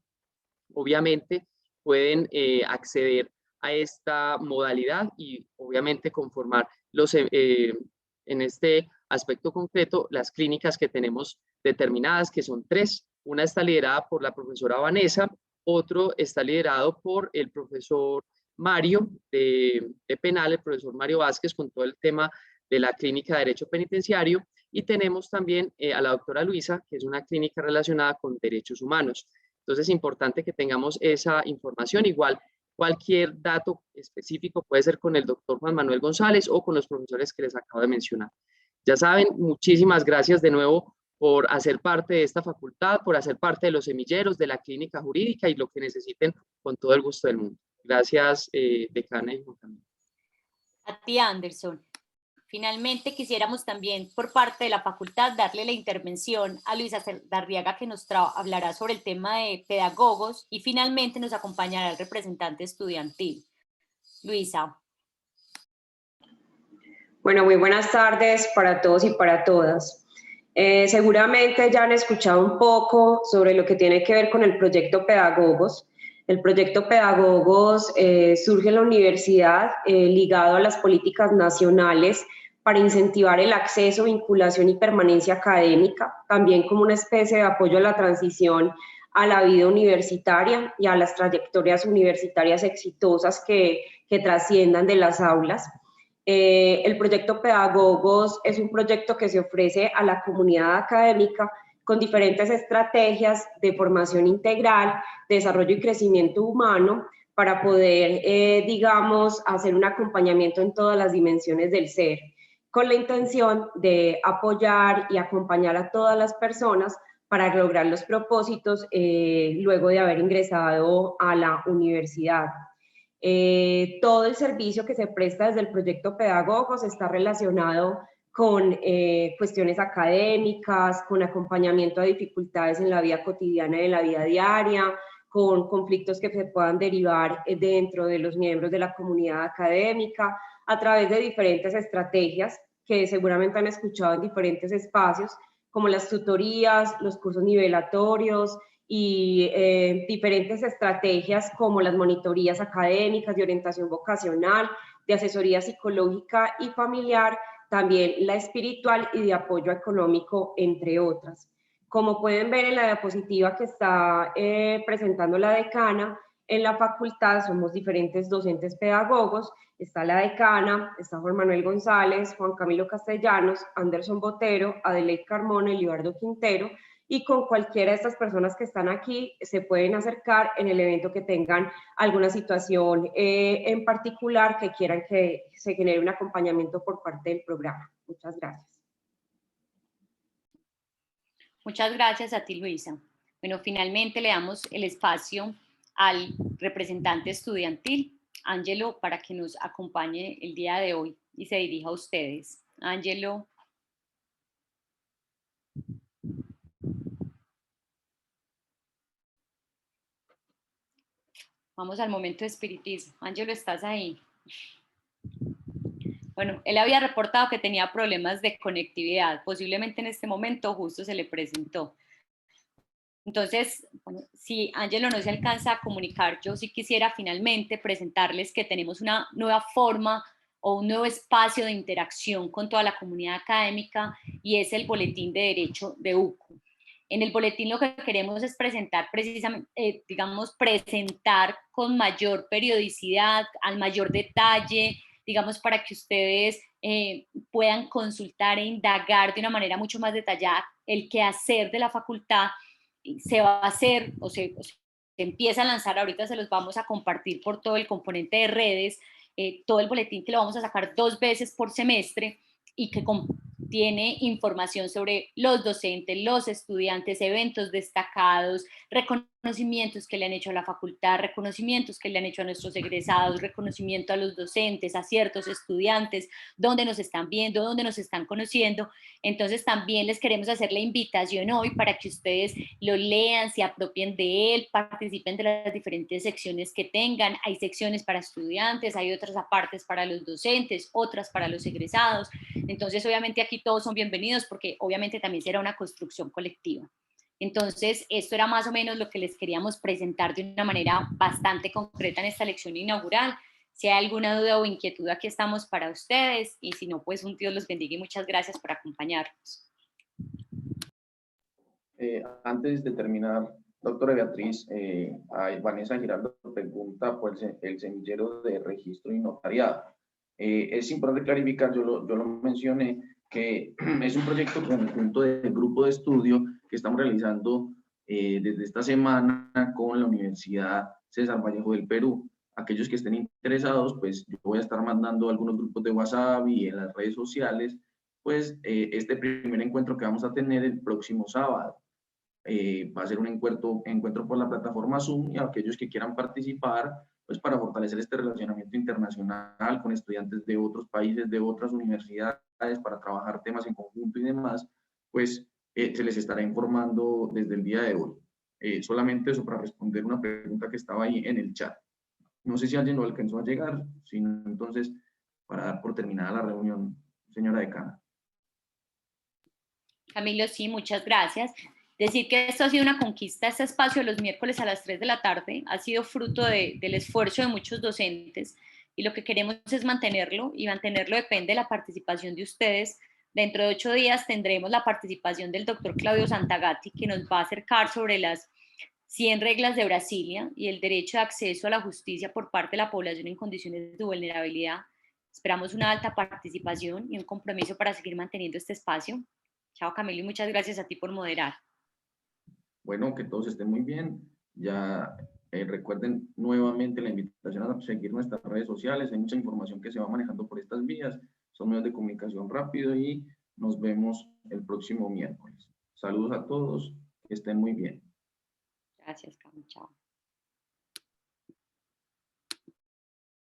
obviamente pueden acceder a esta modalidad y obviamente conformar en este aspecto concreto las clínicas que tenemos determinadas, que son 3. Una está liderada por la profesora Vanessa, otro está liderado por el profesor Mario de Penal, el profesor Mario Vázquez, con todo el tema de la clínica de Derecho Penitenciario, y tenemos también a la doctora Luisa, que es una clínica relacionada con derechos humanos. Entonces es importante que tengamos esa información. Igual, cualquier dato específico puede ser con el doctor Juan Manuel González o con los profesores que les acabo de mencionar. Ya saben, muchísimas gracias de nuevo por hacer parte de esta facultad, por hacer parte de los semilleros, de la clínica jurídica, y lo que necesiten, con todo el gusto del mundo. Gracias, decana y Juan Camilo. A ti, Anderson. Finalmente, quisiéramos también, por parte de la facultad, darle la intervención a Luisa Darriaga, que nos hablará sobre el tema de pedagogos, y finalmente nos acompañará el representante estudiantil. Luisa. Bueno, muy buenas tardes para todos y para todas. Seguramente ya han escuchado un poco sobre lo que tiene que ver con el proyecto Pedagogos. El proyecto Pedagogos surge en la universidad ligado a las políticas nacionales para incentivar el acceso, vinculación y permanencia académica, también como una especie de apoyo a la transición a la vida universitaria y a las trayectorias universitarias exitosas que trasciendan de las aulas. El proyecto Pedagogos es un proyecto que se ofrece a la comunidad académica con diferentes estrategias de formación integral, desarrollo y crecimiento humano para poder, digamos, hacer un acompañamiento en todas las dimensiones del ser, con la intención de apoyar y acompañar a todas las personas para lograr los propósitos luego de haber ingresado a la universidad. Todo el servicio que se presta desde el proyecto Pedagogos está relacionado con cuestiones académicas, con acompañamiento a dificultades en la vida cotidiana y en la vida diaria, con conflictos que se puedan derivar dentro de los miembros de la comunidad académica, a través de diferentes estrategias que seguramente han escuchado en diferentes espacios, como las tutorías, los cursos nivelatorios y diferentes estrategias como las monitorías académicas de orientación vocacional, de asesoría psicológica y familiar, también la espiritual y de apoyo económico, entre otras. Como pueden ver en la diapositiva que está presentando la decana, en la facultad somos diferentes docentes pedagogos. Está la decana, está Juan Manuel González, Juan Camilo Castellanos, Anderson Botero, Adelaide Carmona, Elibardo Quintero, y con cualquiera de estas personas que están aquí se pueden acercar en el evento que tengan alguna situación en particular que quieran que se genere un acompañamiento por parte del programa. Muchas gracias. Muchas gracias a ti, Luisa. Bueno, finalmente le damos el espacio al representante estudiantil. Ángelo para que nos acompañe el día de hoy y se dirija a ustedes. Ángelo. Vamos al momento de espiritismo. Ángelo, ¿estás ahí? Bueno, él había reportado que tenía problemas de conectividad. Posiblemente en este momento justo se le presentó. Entonces, bueno, si Ángelo no se alcanza a comunicar, yo sí quisiera finalmente presentarles que tenemos una nueva forma o un nuevo espacio de interacción con toda la comunidad académica y es el Boletín de Derecho de UCU. En el boletín lo que queremos es presentar precisamente, digamos, presentar con mayor periodicidad, al mayor detalle, digamos, para que ustedes puedan consultar e indagar de una manera mucho más detallada el quehacer de la facultad. Se va a hacer o se empieza a lanzar, ahorita se los vamos a compartir por todo el componente de redes, todo el boletín que lo vamos a sacar 2 veces por semestre y que contiene información sobre los docentes, los estudiantes, eventos destacados, reconocimientos que le han hecho a la facultad, reconocimientos que le han hecho a nuestros egresados, reconocimiento a los docentes, a ciertos estudiantes, dónde nos están viendo, dónde nos están conociendo. Entonces también les queremos hacer la invitación hoy para que ustedes lo lean, se apropien de él, participen de las diferentes secciones que tengan. Hay secciones para estudiantes, hay otras apartes para los docentes, otras para los egresados. Entonces obviamente aquí todos son bienvenidos porque obviamente también será una construcción colectiva. Entonces, esto era más o menos lo que les queríamos presentar de una manera bastante concreta en esta lección inaugural. Si hay alguna duda o inquietud, aquí estamos para ustedes, y si no, pues un Dios los bendiga y muchas gracias por acompañarnos. Antes de terminar, doctora Beatriz, a Vanessa Giraldo pregunta por el semillero de registro y notariado. Es importante clarificar, yo lo mencioné, que es un proyecto conjunto de grupo de estudio que estamos realizando desde esta semana con la Universidad César Vallejo del Perú. Aquellos que estén interesados, pues yo voy a estar mandando algunos grupos de WhatsApp y en las redes sociales, pues este primer encuentro que vamos a tener el próximo sábado. Va a ser un encuentro por la plataforma Zoom, y aquellos que quieran participar, pues para fortalecer este relacionamiento internacional con estudiantes de otros países, de otras universidades, para trabajar temas en conjunto y demás, pues se les estará informando desde el día de hoy. Solamente eso para responder una pregunta que estaba ahí en el chat. No sé si alguien lo alcanzó a llegar, si no, entonces, para dar por terminada la reunión, señora decana. Camilo, sí, muchas gracias. Decir que esto ha sido una conquista, este espacio los miércoles a las 3 de la tarde, ha sido fruto del esfuerzo de muchos docentes, y lo que queremos es mantenerlo, y mantenerlo depende de la participación de ustedes. Dentro de 8 días tendremos la participación del doctor Claudio Santagati, que nos va a acercar sobre las 100 reglas de Brasilia y el derecho de acceso a la justicia por parte de la población en condiciones de vulnerabilidad. Esperamos una alta participación y un compromiso para seguir manteniendo este espacio. Chao, Camilo, y muchas gracias a ti por moderar. Bueno, que todos estén muy bien. Ya recuerden nuevamente la invitación a seguir nuestras redes sociales. Hay mucha información que se va manejando por estas vías. Son medios de comunicación rápido, y nos vemos el próximo miércoles. Saludos a todos, que estén muy bien. Gracias, Camilo. Chao.